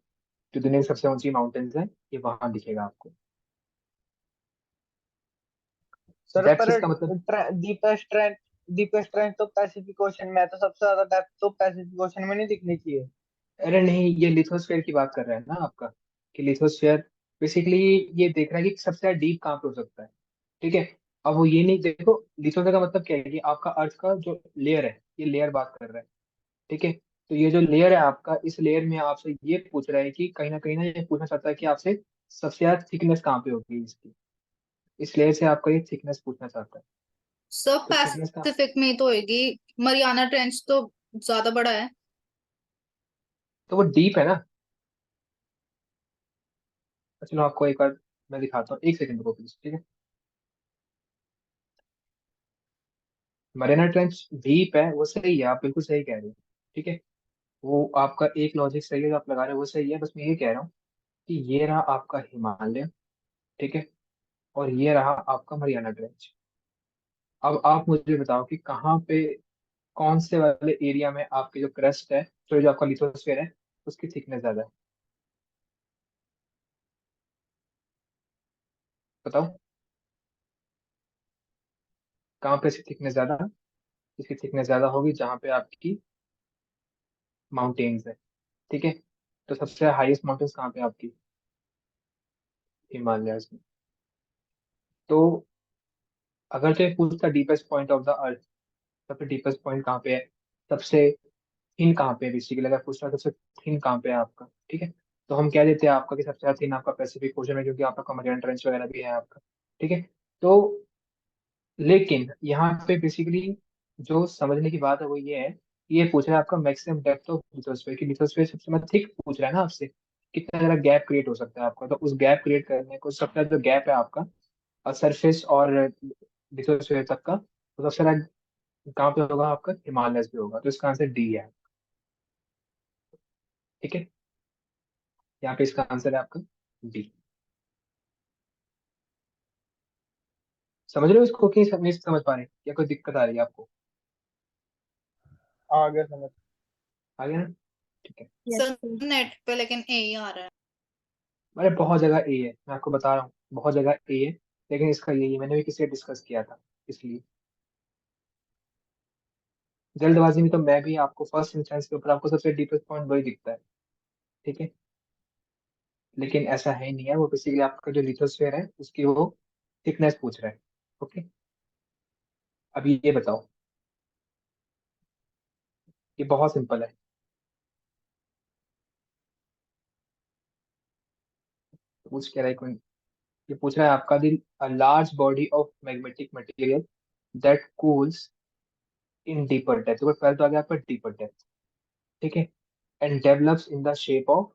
जो दुनिया की सबसे ऊंची माउंटेन्स है, ये वहां दिखेगा आपको। सर डेप्थ पर इसका मतलब? डीपेस्ट ट्रेंड, डीपेस्ट ट्रेंड तो पैसिफिक ओशन में है, तो सबसे ज्यादा डेप्थ तो पैसिफिक ओशन में नहीं दिखनी चाहिए। अरे नहीं, ये लिथोस्फीयर की बात कर रहे हैं ना आपका, कि लिथोस्फीयर बेसिकली ये देख रहा है कि सबसे ज्यादा डीप कहाँ पे हो सकता है। ठीक है, अब वो ये नहीं देखो, लिथोस्फीयर का मतलब क्या है कि आपका अर्थ का जो लेयर है, ये लेयर बात कर रहा है। ठीक है, तो ये जो लेयर है आपका, इस लेयर में आपसे ये पूछ रहा है कि कहीं ना ये पूछना चाहता है कि आपसे सबसे ज्यादा थिकनेस कहाँ पे होगी इसकी। इस लेयर से आपका ये थिकनेस पूछना चाहता है। सब तो थिकनेस का, पैसिफिक में ही तो होगी। मरियाना ट्रेंच तो ज्यादा बड़ा है। तो वो डीप है ना। चलो आपको एक बार मैं दिखाता हूँ, एक सेकंड रुको प्लीज। ठीक है, मरीना ट्रेंच डीप है, वो सही है, आप बिल्कुल सही कह रहे हो। ठीक है, वो आपका एक लॉजिक सही है जो आप लगा रहे हो, वो सही है। बस मैं ये कह रहा हूँ कि ये रहा आपका हिमालय। ठीक है, और ये रहा आपका मरियाना ट्रेंच। अब आप मुझे बताओ कि कहाँ पे, कौन से वाले एरिया में आपके जो क्रस्ट है, जो आपका लिथोस्फीयर है, उसकी थिकनेस ज्यादा है? बताओ, कहाँ पे इसकी थिकनेस ज्यादा है? इसकी थिकनेस ज्यादा होगी जहाँ पे आपकी माउंटेन्स है। ठीक है, तो सबसे हाईएस्ट माउंटेन्स कहाँ पे है आपकी? हिमालयाज में। तो अगर तो ये पूछता deepest point of the earth, सबसे डीपेस्ट पॉइंट कहाँ पे है, सबसे थिन कहाँ पे है, बेसिकली अगर पूछता सबसे थिन कहाँ पे है आपका, ठीक है, तो हम कह देते हैं आपका कि सबसे ज्यादा थिन आपका पैसिफिक ओशन है, क्योंकि आपका मरीना ट्रेंच वगैरह भी है आपका। ठीक है, तो लेकिन यहाँ पे बेसिकली जो समझने की बात है वो ये है ये पूछ रहा है आपका मैक्सिमम डेप्थ ऑफ लिथोस्फीयर की लिथोस्फीयर सबसे मतलब थिक पूछ रहा है ना आपसे, कितना ज्यादा गैप क्रिएट हो सकता है आपका, तो उस गैप क्रिएट करने को सबसे ज्यादा जो गैप है आपका सरफेस और लिथोस्फीयर तक का, तो सबसे ज्यादा कहाँ पे होगा आपका, हिमालयस पे होगा, तो इसका आंसर डी है। ठीक है, यहाँ पे इसका आंसर है आपका डी। समझ रहे हो इसको कि नहीं समझ पा रहे, या कोई दिक्कत आ रही है आपको? आ गया समझ। आ गया ना? ठीक है। Yes, sir sir. नेट पे लेकिन ए ही आ रहा है। अरे बहुत जगह ए है, मैं आपको बता रहा हूँ, बहुत जगह ए है, लेकिन इसका यही है, मैंने भी किसी से डिस्कस किया था, इसलिए जल्दबाजी में तो मैं भी आपको फर्स्ट इंस्टेंस के ऊपर आपको सबसे डीपेस्ट पॉइंट वही दिखता है। ठीक है, लेकिन ऐसा है ही नहीं है, वो बेसिकली आपका जो लिथोस्फीयर है उसकी वो थिकनेस पूछ रहा है। ओके, अब ये बताओ, ये बहुत सिंपल है। पूछ क्या रहा है कोई, ये पूछ रहा है आपका the large body of magnetic material that cools in deeper depth, तो पहले तो आ गया आपका डीपर डेप्थ। ठीक है, and develops in the shape of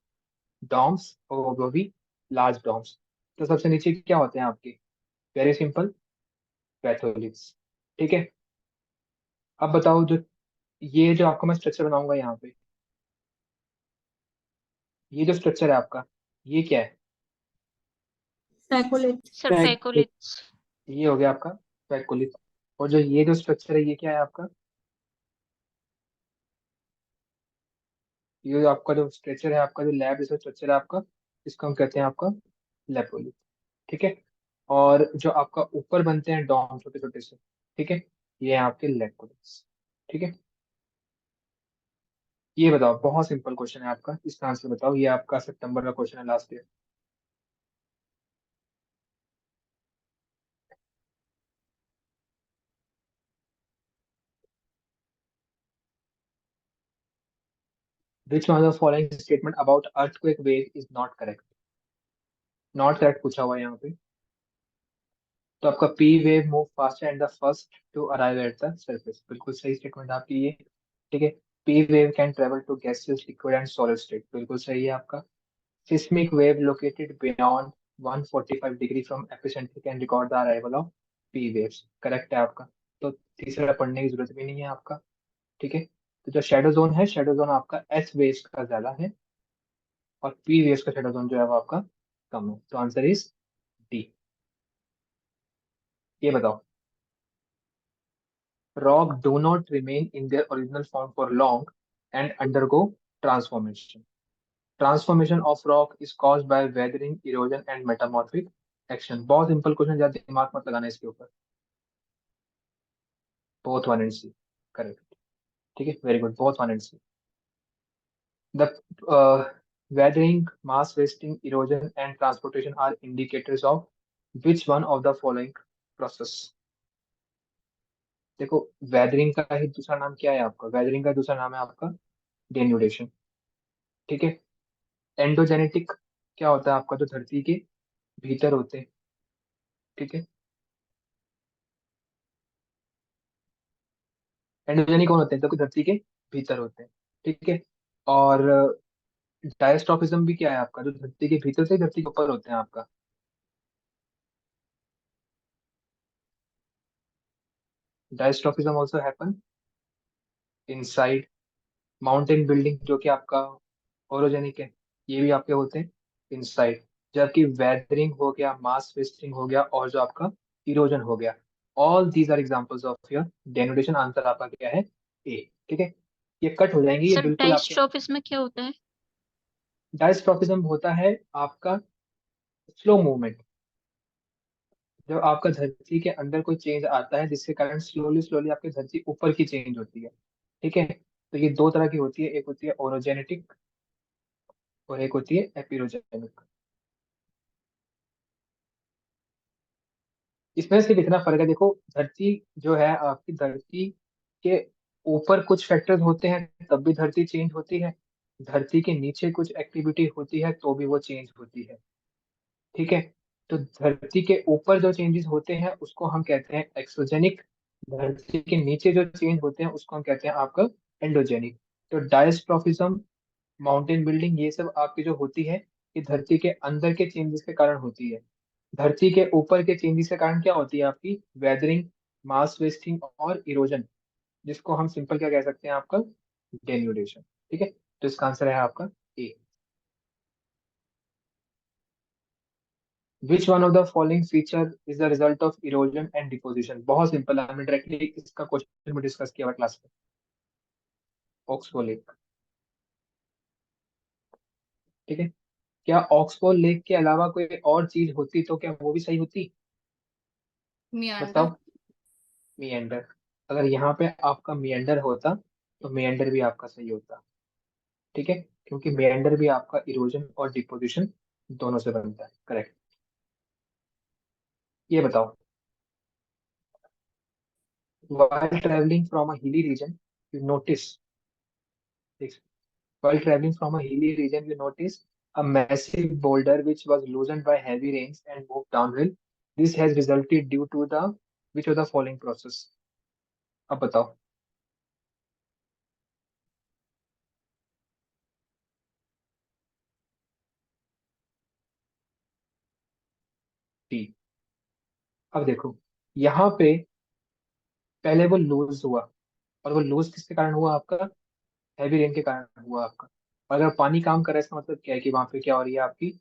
domes और वो भी लार्ज डॉम्स। तो सबसे नीचे क्या होते हैं आपके, वेरी सिंपल, पैथोलिथ्स। ठीक है, अब बताओ जो ये जो आपका मैं स्ट्रक्चर बनाऊंगा यहाँ पे, ये जो स्ट्रक्चर है आपका, ये क्या है? Saccolith. सर पैकोलिथ्स। ये हो गया आपका पैकोलिथ। और जो ये जो स्ट्रक्चर है ये क्या है आपका, ये जो आपका जो स्ट्रक्चर है आपका, जो लैब जैसा स्ट्रक्चर है आपका, इसको हम कहते हैं आपका लेपोलिथ। ठीक है, और जो आपका ऊपर बनते हैं डॉम छोटे छोटे से, ठीक है, ये है आपके लेपोलिथ्स। ठीक है, ये बताओ, बहुत सिंपल क्वेश्चन है आपका, इसका आंसर बताओ, ये आपका सितंबर का क्वेश्चन है, last year. Which one of the following statement about earthquake wave is not correct? Not correct पूछा हुआ है यहाँ पे। तो आपका P wave move faster and the first to arrive at the surface, बिल्कुल सही स्टेटमेंट आपकी ये। ठीक है, P wave can travel to gases liquid and solid state, बिल्कुल सही है आपका। Seismic wave located beyond 145 degree from epicenter can record the arrival of P waves, correct है आपका। तो तीसरा पढ़ने की जरूरत भी नहीं है आपका। ठीक है, तो जो शेडो जोन है, शेडो जोन आपका एस वेव्स का ज्यादा है, और पी वेव्स का शेडो जोन जो है वो आपका कम है, तो आंसर इज डी। ये बताओ, rock do not remain in their original form for long and undergo transformation. Transformation of rock is caused by weathering, erosion and metamorphic action. बहुत सिंपल क्वेश्चन, ज्यादा दिमाग मत लगाना इसके ऊपर। Both one and C, correct. ठीक है, very good, both one and C. The weathering, mass wasting, erosion and transportation are indicators of which one of the following process? देखो, वेदरिंग का ही दूसरा नाम क्या है आपका, वेदरिंग का दूसरा नाम है आपका डेन्यूडेशन। ठीक है, एंडोजेनेटिक क्या होता है आपका, जो धरती के भीतर होते हैं। ठीक है, एंडोजेनिक कौन होते हैं, जो कि धरती के भीतर होते हैं। ठीक है, और डायस्ट्रॉफिज्म भी क्या है आपका, जो धरती के भीतर से धरती के ऊपर होते हैं आपका। Diastrophism also happen inside mountain building, जो कि आपका ओरोजेनिक है, ये भी आपके होते हैं इनसाइड। जबकि वेदरिंग हो गया, मास वेस्टिंग हो गया, और जो आपका इरोजन हो गया, all these are examples of your denudation. Answer आपका क्या है, ए। ठीक है, ये कट हो जाएंगे, ये सर बिल्कुल आपके। डायस्ट्रोफिस में क्या होता है? डायस्ट्रॉफिज्म होता है आपका स्लो मूवमेंट, जब आपका धरती के अंदर कोई चेंज आता है जिसके कारण स्लोली स्लोली आपकी धरती ऊपर की चेंज होती है। ठीक है, तो ये दो तरह की होती है, एक होती है ओरोजेनेटिक और एक होती है एपिरोजेनिक। इसमें सिर्फ इतना फर्क है, देखो धरती जो है आपकी, धरती के ऊपर कुछ फैक्टर्स होते हैं तब भी धरती चेंज होती है, धरती के नीचे कुछ एक्टिविटी होती है तो भी वो चेंज होती है। ठीक है, तो धरती के ऊपर जो चेंजेस होते हैं उसको हम कहते हैं एक्सोजेनिक, धरती के नीचे जो चेंज होते हैं उसको हम कहते हैं आपका एंडोजेनिक। तो डायस्ट्रॉफिज्म, माउंटेन बिल्डिंग, ये सब आपकी जो होती है ये धरती के अंदर के चेंजेस के कारण होती है। धरती के ऊपर के चेंजेस के कारण क्या होती है आपकी? वेदरिंग, मास वेस्टिंग और इरोजन, जिसको हम सिंपल क्या कह सकते हैं आपका? डेन्यूडेशन। ठीक है, तो इसका आंसर है आपका A. Which one of the following feature is the result of erosion and deposition? बहुत सिंपल है, हमने डायरेक्टली इसका क्वेश्चन में डिस्कस किया हुआ क्लास में। Oxbow lake. ठीक है, क्या ऑक्सबो लेक के अलावा कोई और चीज होती तो क्या वो भी सही होती? meander, बताओ। मियंडर। अगर यहाँ पे आपका मियंडर होता तो मियंडर भी आपका सही होता। ठीक है, क्योंकि मियंडर भी आपका इरोजन और डिपोजिशन दोनों से बनता है। करेक्ट। ये बताओ, while traveling from a hilly region you notice, while traveling from a hilly region you notice a massive boulder which was loosened by heavy rains and moved downhill. This has resulted due to the which of the following process? अब बताओ। T. अब देखो, यहाँ पे पहले वो loose हुआ, और वो लूज किसके कारण हुआ आपका? हैवी रेन के कारण हुआ आपका। और अगर पानी काम कर रहा है इसका मतलब क्या है कि वहां पे क्या हो रही है आपकी?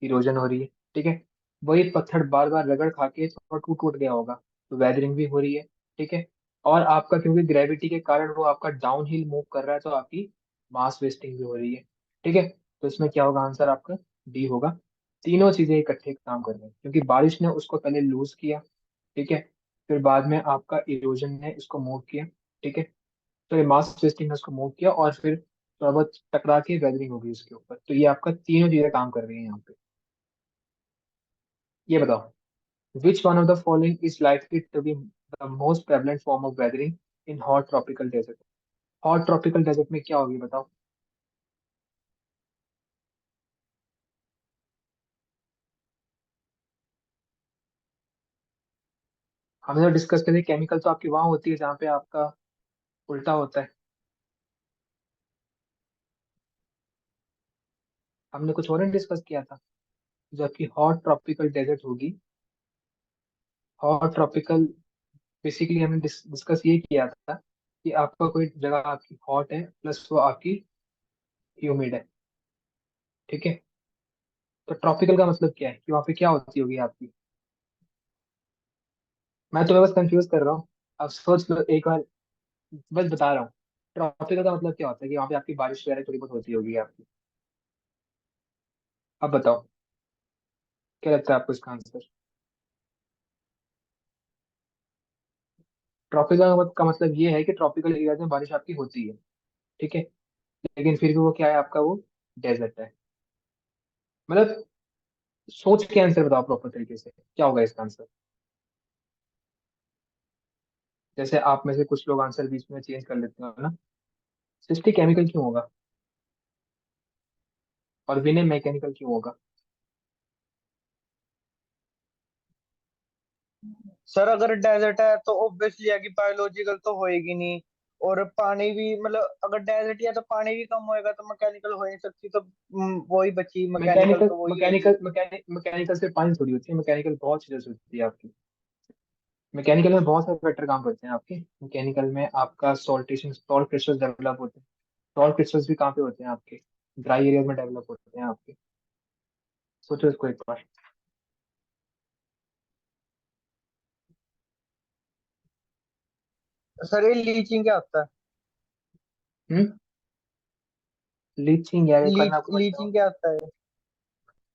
इरोजन हो रही है। ठीक है, वही पत्थर बार बार रगड़ खा के थोड़ा टूट टूट गया होगा, तो वेदरिंग भी हो रही है। ठीक है, और आपका क्योंकि ग्रेविटी के कारण वो आपका डाउन हिल मूव कर रहा है तो आपकी मास वेस्टिंग भी हो रही है। ठीक है, तो इसमें क्या होगा आंसर आपका? डी होगा। तीनों चीजें इकट्ठे काम कर रही हैं, क्योंकि बारिश ने उसको पहले लूज किया। ठीक है, फिर बाद में आपका इरोजन ने इसको मूव किया। ठीक है, तो ये मास वेस्टिंग ने उसको मूव किया, और फिर थोड़ा बहुत टकरा के वेदरिंग हो गई उसके ऊपर। तो ये आपका तीनों चीजें काम कर रही हैं यहाँ पे। ये बताओ, which one of the following is likely to be the most prevalent form of weathering in hot tropical desert? Hot tropical desert में क्या होगी बताओ। हमने तो डिस्कस करी केमिकल तो आपकी वहां होती है जहाँ पे आपका उल्टा होता है। हमने कुछ और डिस्कस किया था। जो आपकी हॉट ट्रॉपिकल डेजर्ट होगी, हॉट ट्रॉपिकल, बेसिकली हमने डिस्कस ये किया था कि आपका कोई जगह आपकी हॉट है प्लस वो आपकी ह्यूमिड है। ठीक है, तो ट्रॉपिकल का मतलब क्या है कि वहाँ पे क्या होती होगी आपकी? मैं तुम्हें बस कंफ्यूज कर रहा हूँ, अब सोच लो एक बार, बस बता रहा हूँ। ट्रॉपिकल का मतलब क्या होता है कि वहाँ पे आपकी बारिश वगैरह थोड़ी बहुत होती होगी आपकी। अब बताओ, क्या लगता है आपको इसका आंसर? ट्रॉपिकल का मतलब ये है कि ट्रॉपिकल एरिया में बारिश आपकी होती है। ठीक है, लेकिन फिर भी वो क्या है आपका? वो डेजर्ट है। मतलब सोच के आंसर बताओ प्रॉपर तरीके से, क्या होगा इसका आंसर? जैसे आप में से कुछ लोग आंसर बीच में चेंज कर लेते हो ना। सृष्टि केमिकल क्यों होगा? और विनय मैकेनिकल क्यों होगा? सर अगर डेजर्ट है तो ऑब्वियसली है कि बायोलॉजिकल तो होएगी नहीं। और पानी भी मतलब अगर डेजर्ट है तो पानी भी कम होएगा तो मैकेनिकल हो नहीं सकती, तो वही बची मैकेनिकल, मैकेनिकल तो वही होगी। मैकेनिकल मैकेनिकल से पानी थोड़ी होती है, मैकेनिकल बहुत चीजें से होती है आपकी। मैकेनिकल में बहुत सारे फैक्टर काम करते हैं आपके। मैकेनिकल में आपका सॉल्टेशन, सॉल्ट क्रिस्टल्स डेवलप होते हैं। सॉल्ट क्रिस्टल्स भी कहाँ पे होते हैं आपके? ड्राई एरिया में डेवलप होते हैं आपके। सोचो इसको एक बार। सर ये लीचिंग क्या होता है? हम्म। लीचिंग यार ये करना आपको पड़ेगा, लीचिंग क्या होता है?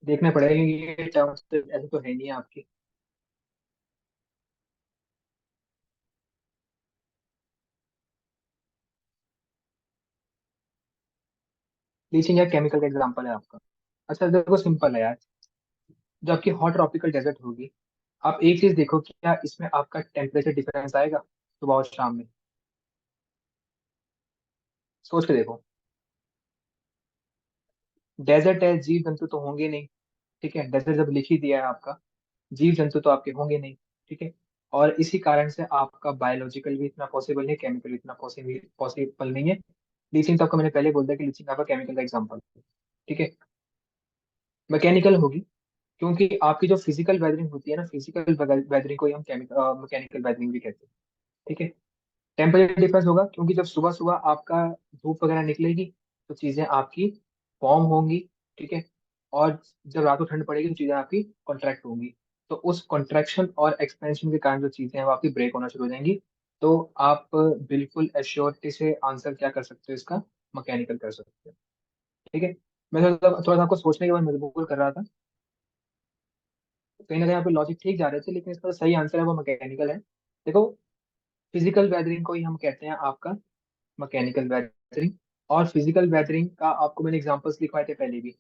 देखना पड़ेगा क्योंकि ये टर्म्स तो ऐसे तो है नहीं आपकी। लीचिंग या केमिकल का एग्जांपल है आपका। अच्छा देखो, सिंपल है यार। जो आपकी हॉट ट्रॉपिकल डेजर्ट होगी, आप एक चीज देखो कि क्या इसमें आपका टेम्परेचर डिफरेंस आएगा सुबह और शाम में? सोच के देखो। डेजर्ट है, जीव जंतु तो होंगे नहीं। ठीक है, डेजर्ट जब लिख ही दिया है आपका, जीव जंतु तो आपके होंगे नहीं। ठीक है, और इसी कारण से आपका बायोलॉजिकल भी इतना पॉसिबल नहीं, केमिकल इतना पॉसिबल नहीं है। लीचिंग तो आपको मैंने पहले बोल दिया कि लीचिंग आपका केमिकल का एग्जाम्पल है। ठीक है, मैकेनिकल होगी क्योंकि आपकी जो फिजिकल वेदरिंग होती है ना, फिजिकल वेदरिंग को ही हम केमिकल मैकेनिकल वेदरिंग भी कहते हैं। ठीक है, टेम्परेचर डिफरेंस होगा क्योंकि जब सुबह सुबह आपका धूप वगैरह निकलेगी तो चीजें आपकी फॉर्म होंगी। ठीक है, और जब रात को ठंड पड़ेगी तो चीजें आपकी कॉन्ट्रैक्ट होंगी। तो उस कॉन्ट्रैक्शन और एक्सपेंशन के कारण जो चीजें हैं वो आपकी ब्रेक होना शुरू हो जाएंगी। तो आप बिल्कुल एश्योरिटी से आंसर क्या कर सकते हो इसका, मैकेनिकल कर सकते हो। ठीक है, मैं थोड़ा सा आपको सोचने के बाद मजबूर कर रहा था, कहीं ना कहीं यहाँ पे लॉजिक ठीक जा रहे थे, लेकिन इसका सही आंसर है वो मैकेनिकल है। देखो, फिजिकल वेदरिंग को ही हम कहते हैं आपका मैकेनिकल वेदरिंग। और फिजिकल वेदरिंग का आपको मैंने एग्जांपल्स लिखवाए थे पहले भी,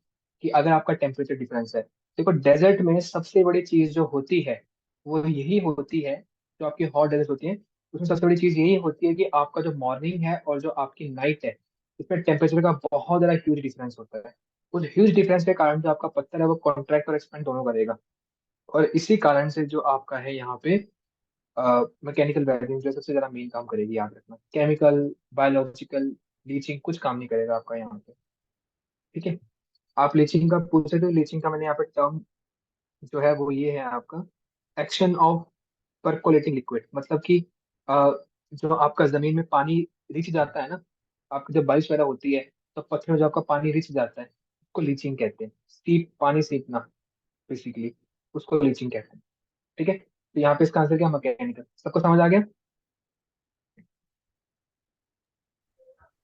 कि अगर आपका टेम्परेचर डिफरेंस है, देखो डेजर्ट में सबसे बड़ी चीज जो होती है वो यही होती है, जो आपकी हॉट डेजर्ट होती है उसमें सबसे बड़ी चीज यही होती है कि आपका जो मॉर्निंग है और जो आपकी नाइट है इसमें टेम्परेचर का बहुत ज्यादा ह्यूज डिफरेंस होता है। उस ह्यूज डिफरेंस के कारण जो आपका पत्थर है वो कॉन्ट्रैक्ट और एक्सपेंड दोनों करेगा। और इसी कारण से जो आपका है यहाँ पे मैकेनिकल वेल्डिंग जो है सबसे ज्यादा मेन काम करेगी, याद रखना। केमिकल, बायोलॉजिकल, लीचिंग कुछ काम नहीं करेगा आपका यहाँ पे। ठीक है, आप लीचिंग का पूछे तो लीचिंग का मैंने यहाँ पे टर्म जो है वो ये है आपका, एक्शन ऑफ परकोलेटिंग लिक्विड। मतलब कि जो आपका जमीन में पानी रिच जाता है ना, आपकी जब बारिश वगैरह होती है तो पत्थर में जो आपका पानी रिच जाता है उसको लीचिंग कहते हैं। सीप, पानी सीपना बेसिकली, उसको लीचिंग कहते हैं। ठीक है, तो यहाँ पे इसका आंसर क्या, मैकेनिकल। सबको समझ आ गया?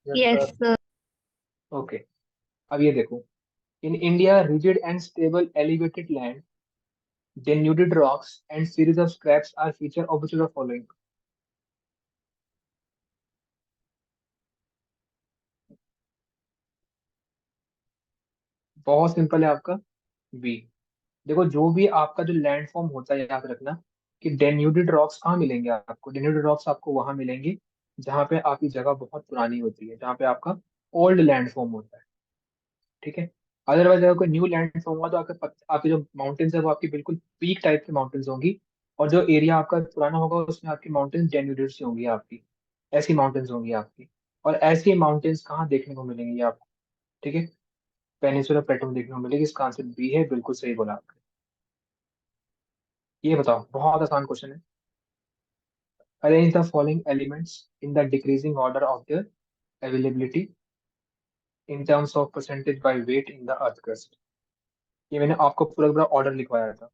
Yes yes sir. Sir. Okay, अब ये देखो, in India rigid and stable elevated land, denuded rocks and series of scraps are feature of which of the following? बहुत सिंपल है आपका, बी। देखो, जो भी आपका जो लैंडफॉर्म होता है, याद रखना कि डेन्यूडेड रॉक्स कहाँ मिलेंगे आपको, डेन्यूडेड रॉक्स आपको वहां मिलेंगे जहाँ पे आपकी जगह बहुत पुरानी होती है, जहाँ पे आपका ओल्ड लैंडफॉर्म होता है। ठीक है, अदरवाइज अगर कोई न्यू लैंडफॉर्म होगा तो आपके जो माउंटेन्स है वो आपकी बिल्कुल पीक टाइप की माउंटेन्स होंगी। और जो एरिया आपका पुराना होगा उसमें आपकी माउंटेन्स डेन्यूडेड सी होंगी आपकी, ऐसी माउंटेन्स होंगी आपकी। और ऐसी माउंटेन्स कहाँ देखने को मिलेंगी आपको? ठीक है, पेनिनसुला प्लेटो में देखने को मिलेगी। इसका आंसर बी है, बिल्कुल सही बोला आपने। ये बताओ, बहुत आसान क्वेश्चन है। Arrange the following elements in the decreasing order of their availability in terms of percentage by weight in the earth crust. ये मैंने आपको पूरा पूरा ऑर्डर लिखवाया था।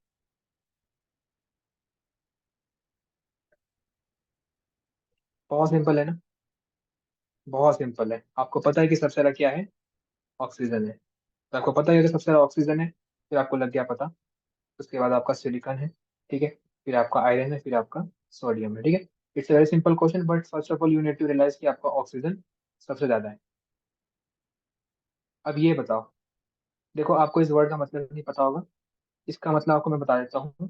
बहुत सिंपल है ना, बहुत सिंपल है। आपको पता है कि सबसे ज्यादा क्या है, ऑक्सीजन है। तो आपको पता है कि सबसे ज्यादा ऑक्सीजन है, फिर आपको लग गया पता। उसके बाद आपका सिलिकॉन है। ठीक है, फिर आपका आयरन है, फिर आपका सोडियम है। ठीक है, it's very simple question, but first of all you need to realise कि आपका ऑक्सीजन सबसे ज्यादा है। अब ये बताओ, देखो आपको इस वर्ड का मतलब नहीं पता होगा, इसका मतलब आपको मैं बता देता हूँ।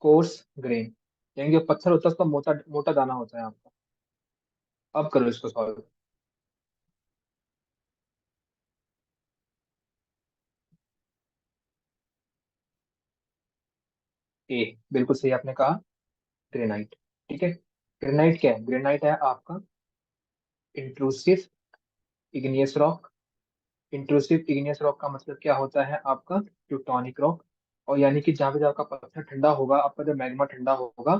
कोर्स ग्रेन, यानी जो पत्थर होता है उसका मोटा मोटा दाना होता है आपका। अब करो इसको सॉल्व। ए, बिल्कुल सही आपने कहा, ग्रेनाइट। ठीक है, ग्रेनाइट क्या है? ग्रेनाइट है आपका intrusive igneous rock. Intrusive igneous rock का मतलब क्या होता है आपका, प्लूटोनिक रॉक। और यानी कि जहाँ पे जब आपका पत्थर ठंडा होगा, आपका जब मैग्मा ठंडा होगा,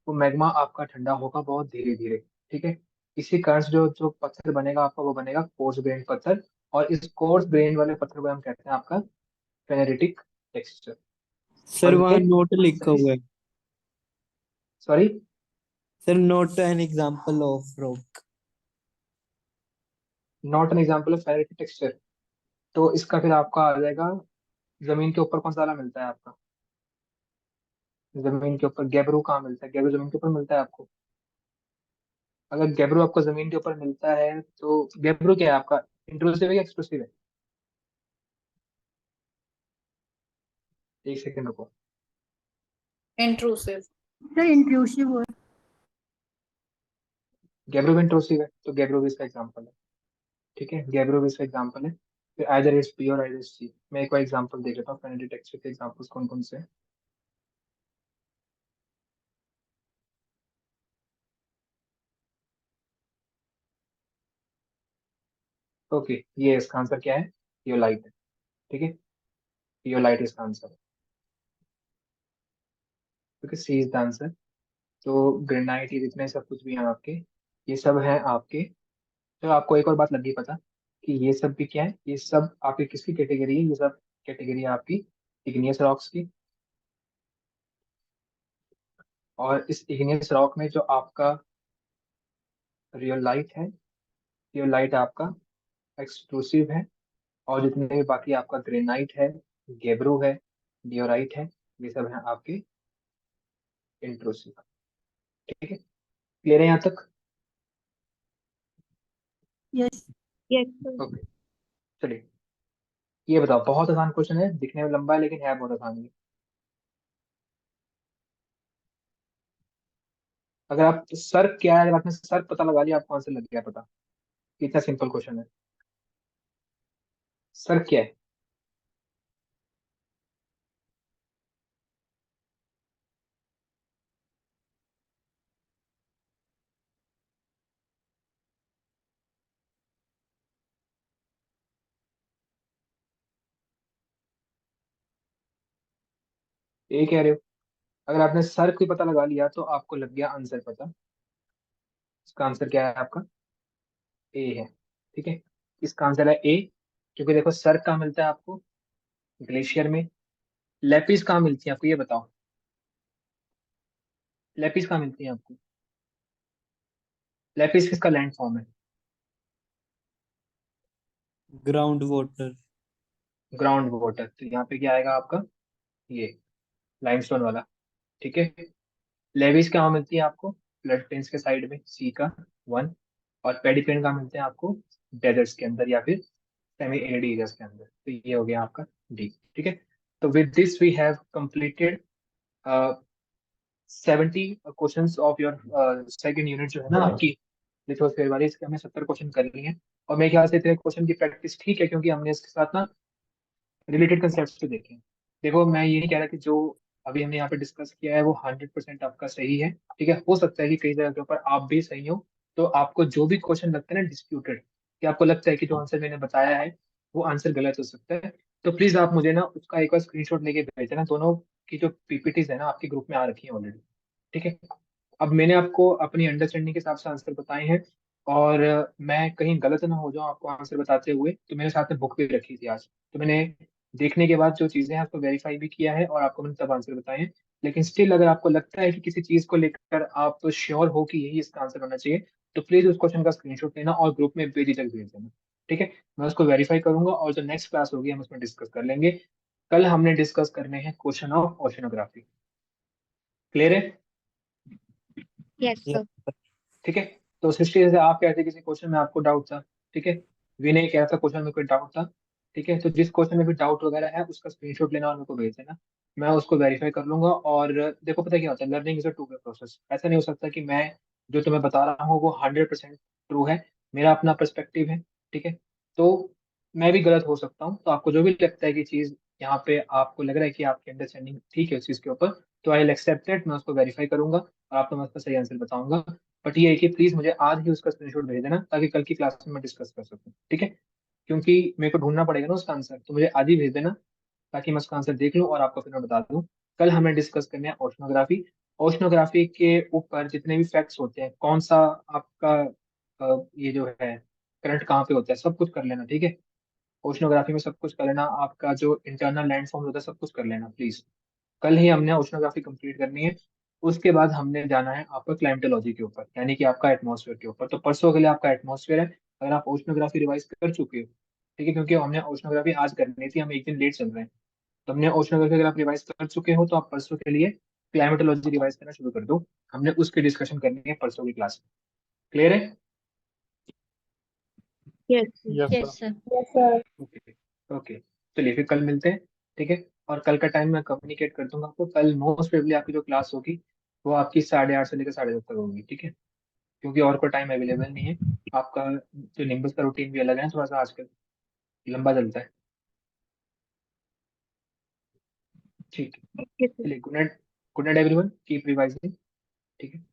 वो मैग्मा आपका ठंडा होगा बहुत धीरे धीरे। ठीक है, इसी कारण से जो जो पत्थर बनेगा आपका वो बनेगा कोर्स ग्रेन पत्थर। और इस कोर्स ग्रेन वाले पत्थर को हम कहते हैं आपका फेनेरिटिक टेक्सचर। सर समझ वहाँ गए? नोट लिखा सही। हुआ है। Sorry, sir not an example of rock. Not an example of phaneritic texture. तो इसका फिर आपका आ जाएगा, जमीन के ऊपर कौन सा वाला मिलता है आपका, जमीन के ऊपर गैब्रो कहाँ मिलता है? गैब्रो जमीन के ऊपर मिलता है आपको। अगर गैब्रो आपको जमीन के ऊपर मिलता है तो गैब्रो क्या है आपका, इंक्लूसिव है या एक्सक्लूसिव है? एक सेकंड रुको। इंट्रूसिव। सर इंट्रूसिव हो। गैब्रो भी इंक्लूसिव है, तो गैब्रो भी इसका एग्जांपल है। ठीक है, गैब्रो भी इसका एग्जांपल है। फिर आइदर इट्स पी और आइदर इट्स सी। मैं एक बार एग्जांपल देख लेता हूँ, फेनेटिक टेक्सचर के एग्जांपल्स कौन कौन से हैं। ओके, ये इसका आंसर क्या है? योलाइट है। ठीक है, योलाइट इसका आंसर है। Okay, C is the answer. तो ग्रेनाइट, ये जितने सब कुछ भी हैं आपके, ये सब हैं आपके। तो आपको एक और बात लगी पता कि ये सब भी क्या है, ये सब आपकी किसकी कैटेगरी है? ये सब कैटेगरी है आपकी इग्नियस रॉक्स की। और इस इग्नियस रॉक में जो आपका रियोलाइट है, रियोलाइट आपका एक्सक्लूसिव है। और जितने भी बाकी आपका ग्रेनाइट है, गेब्रो है, डियोराइट है, ये सब हैं आपके इंट्रूसिव। ठीक है, क्लियर है यहाँ तक? यस। Yes, sir. ओके, चलिए ये बताओ, बहुत आसान क्वेश्चन है, दिखने में लंबा है लेकिन है बहुत आसान है। अगर आप सर क्या है, अगर आपने सर पता लगा लिया, आपको आंसर लग गया पता। इतना सिंपल क्वेश्चन है। सर क्या है? ये कह रहे हो? अगर आपने सर को पता लगा लिया तो आपको लग गया आंसर पता। इसका आंसर क्या है आपका? ए है। ठीक है, इसका आंसर है ए। क्योंकि देखो, सर कहाँ मिलता है आपको? ग्लेशियर में। लेपिस कहाँ मिलती है आपको, ये बताओ। लेपिस कहाँ मिलती है आपको? लेपिस किसका लैंड फॉर्म है? Ground water. Ground water. तो यहाँ पे क्या आएगा आपका? ये लाइमस्टोन वाला। ठीक है, लेविस कहाँ मिलती है आपको? फ्लड प्लेन्स के साइड में, सी का 1। और पेडिपेन कहाँ मिलते हैं आपको? डेजर्ट्स के अंदर या फिर सेमी एरिड एरियाज के अंदर। तो ये हो गया आपका डी। ठीक है, तो with this we have completed 70 questions of your second unit जो है ना आपकी लिथोस्फीयर वाली, इसके हमने 70 क्वेश्चन कर लिए हैं। और मेरे ख्याल से इतने क्वेश्चन की प्रैक्टिस ठीक है, क्योंकि हमने इसके साथ ना रिलेटेड कंसेप्ट पे देखें। देखो, मैं ये नहीं कह रहा कि जो अभी हमने यहाँ पे डिस्कस किया है वो 100% आपका सही है। ठीक है, हो सकता है कि कई जगह के ऊपर आप भी सही हो। तो आपको जो भी क्वेश्चन लगता है ना डिस्प्यूटेड, कि आपको लगता है कि जो आंसर मैंने बताया है वो आंसर गलत हो सकता है, तो प्लीज आप मुझे ना उसका एक बार स्क्रीनशॉट लेके भेज देना। दोनों की जो पीपीटीज है ना आपके ग्रुप में आ रखी है ऑलरेडी। ठीक है, अब मैंने आपको अपनी अंडरस्टैंडिंग के हिसाब से आंसर बताए हैं। और मैं कहीं गलत ना हो जाऊं आपको आंसर बताते हुए, तो मेरे साथ में बुक भी रखी थी आज। तो मैंने देखने के बाद जो चीजें हैं उसको वेरीफाई भी किया है और आपको मैंने तब आंसर बताए हैं। लेकिन स्टिल अगर आपको लगता है कि किसी चीज को लेकर आप तो श्योर हो कि यही इसका आंसर होना चाहिए, तो प्लीज उस क्वेश्चन का स्क्रीनशॉट लेना और ग्रुप में बेझिझक भेज देना। ठीक है, मैं उसको वेरीफाई करूंगा और जो नेक्स्ट क्लास होगी हम उसमें डिस्कस कर लेंगे। कल हमने डिस्कस करने हैं क्वेश्चन ऑफ ओशनोग्राफी। क्लियर है? Yes, sir. ठीक है, तो सृष्टि जैसे आप कहते किसी क्वेश्चन में आपको डाउट था। ठीक है, विनय कह रहा था क्वेश्चन में कोई डाउट था। ठीक है, तो जिस क्वेश्चन में भी डाउट वगैरह है उसका स्क्रीनशॉट लेना और मेरे को भेज देना। मैं उसको वेरीफाई कर लूंगा। और देखो, पता क्या होता है, learning is a two way process. ऐसा नहीं हो सकता कि मैं जो तुम्हें बता रहा हूँ वो 100% ट्रू है। मेरा अपना पर्सपेक्टिव है। ठीक है, तो मैं भी गलत हो सकता हूँ। तो आपको जो भी लगता है कि चीज यहाँ पे आपको लग रहा है कि आपकी अंडरस्टैंडिंग ठीक है उस चीज के ऊपर, तो आई विल एक्सेप्ट इट। मैं उसको वेरीफाई करूंगा और आपको मैं उसका सही आंसर बताऊंगा। बट ये है कि प्लीज मुझे आज ही उसका स्क्रीनशॉट भेज देना, ताकि कल की क्लास में मैं डिस्कस कर सकूं। ठीक है, क्योंकि मेरे को ढूंढना पड़ेगा ना उसका आंसर, तो मुझे आज ही भेज देना ताकि मैं उसका आंसर देख लूं और आपको फिर मैं बता दूं। कल हमें डिस्कस करने हैं ओशनोग्राफी। ओशनोग्राफी के ऊपर जितने भी फैक्ट्स होते हैं, कौन सा आपका ये जो है करंट कहाँ पे होता है, सब कुछ कर लेना। ठीक है, ओशनोग्राफी में सब कुछ कर लेना, आपका जो इंटरनल लैंड फॉर्म होता है सब कुछ कर लेना प्लीज। कल ही हमने ओशनोग्राफी कंप्लीट करनी है। उसके बाद हमने जाना है आपका क्लाइमेटोलॉजी के ऊपर, यानी कि आपका एटमॉस्फेयर के ऊपर। तो परसों के लिए आपका एटमॉस्फेयर है। अगर आप ओशनोग्राफी रिवाइज कर चुके हो, ठीक है, क्योंकि हमने ओशनोग्राफी आज करनी थी, हम एक दिन लेट चल रहे हैं। तो हमने ओशनोग्राफी अगर आप रिवाइज कर चुके हो तो आप परसों के लिए क्लाइमेटोलॉजी रिवाइज करना शुरू कर दो। हमने उसकी डिस्कशन करनी है परसों की क्लास में। क्लियर है? Yes, sir. Yes sir. Okay. Okay, चलिए फिर कल मिलते हैं। ठीक है, और कल का टाइम मैं कम्युनिकेट कर दूंगा आपको। कल मोस्ट प्रोबेबली आपकी जो क्लास होगी वो आपकी 8:30 से लेकर 10:30 तक होगी। ठीक है, क्योंकि और कोई टाइम अवेलेबल नहीं है। आपका जो निम्बस का रूटीन भी अलग है, थोड़ा सा आजकल लंबा चलता है। ठीक है, Okay, sir. चलिए, good night. Good night everyone, keep revising. ठीक है।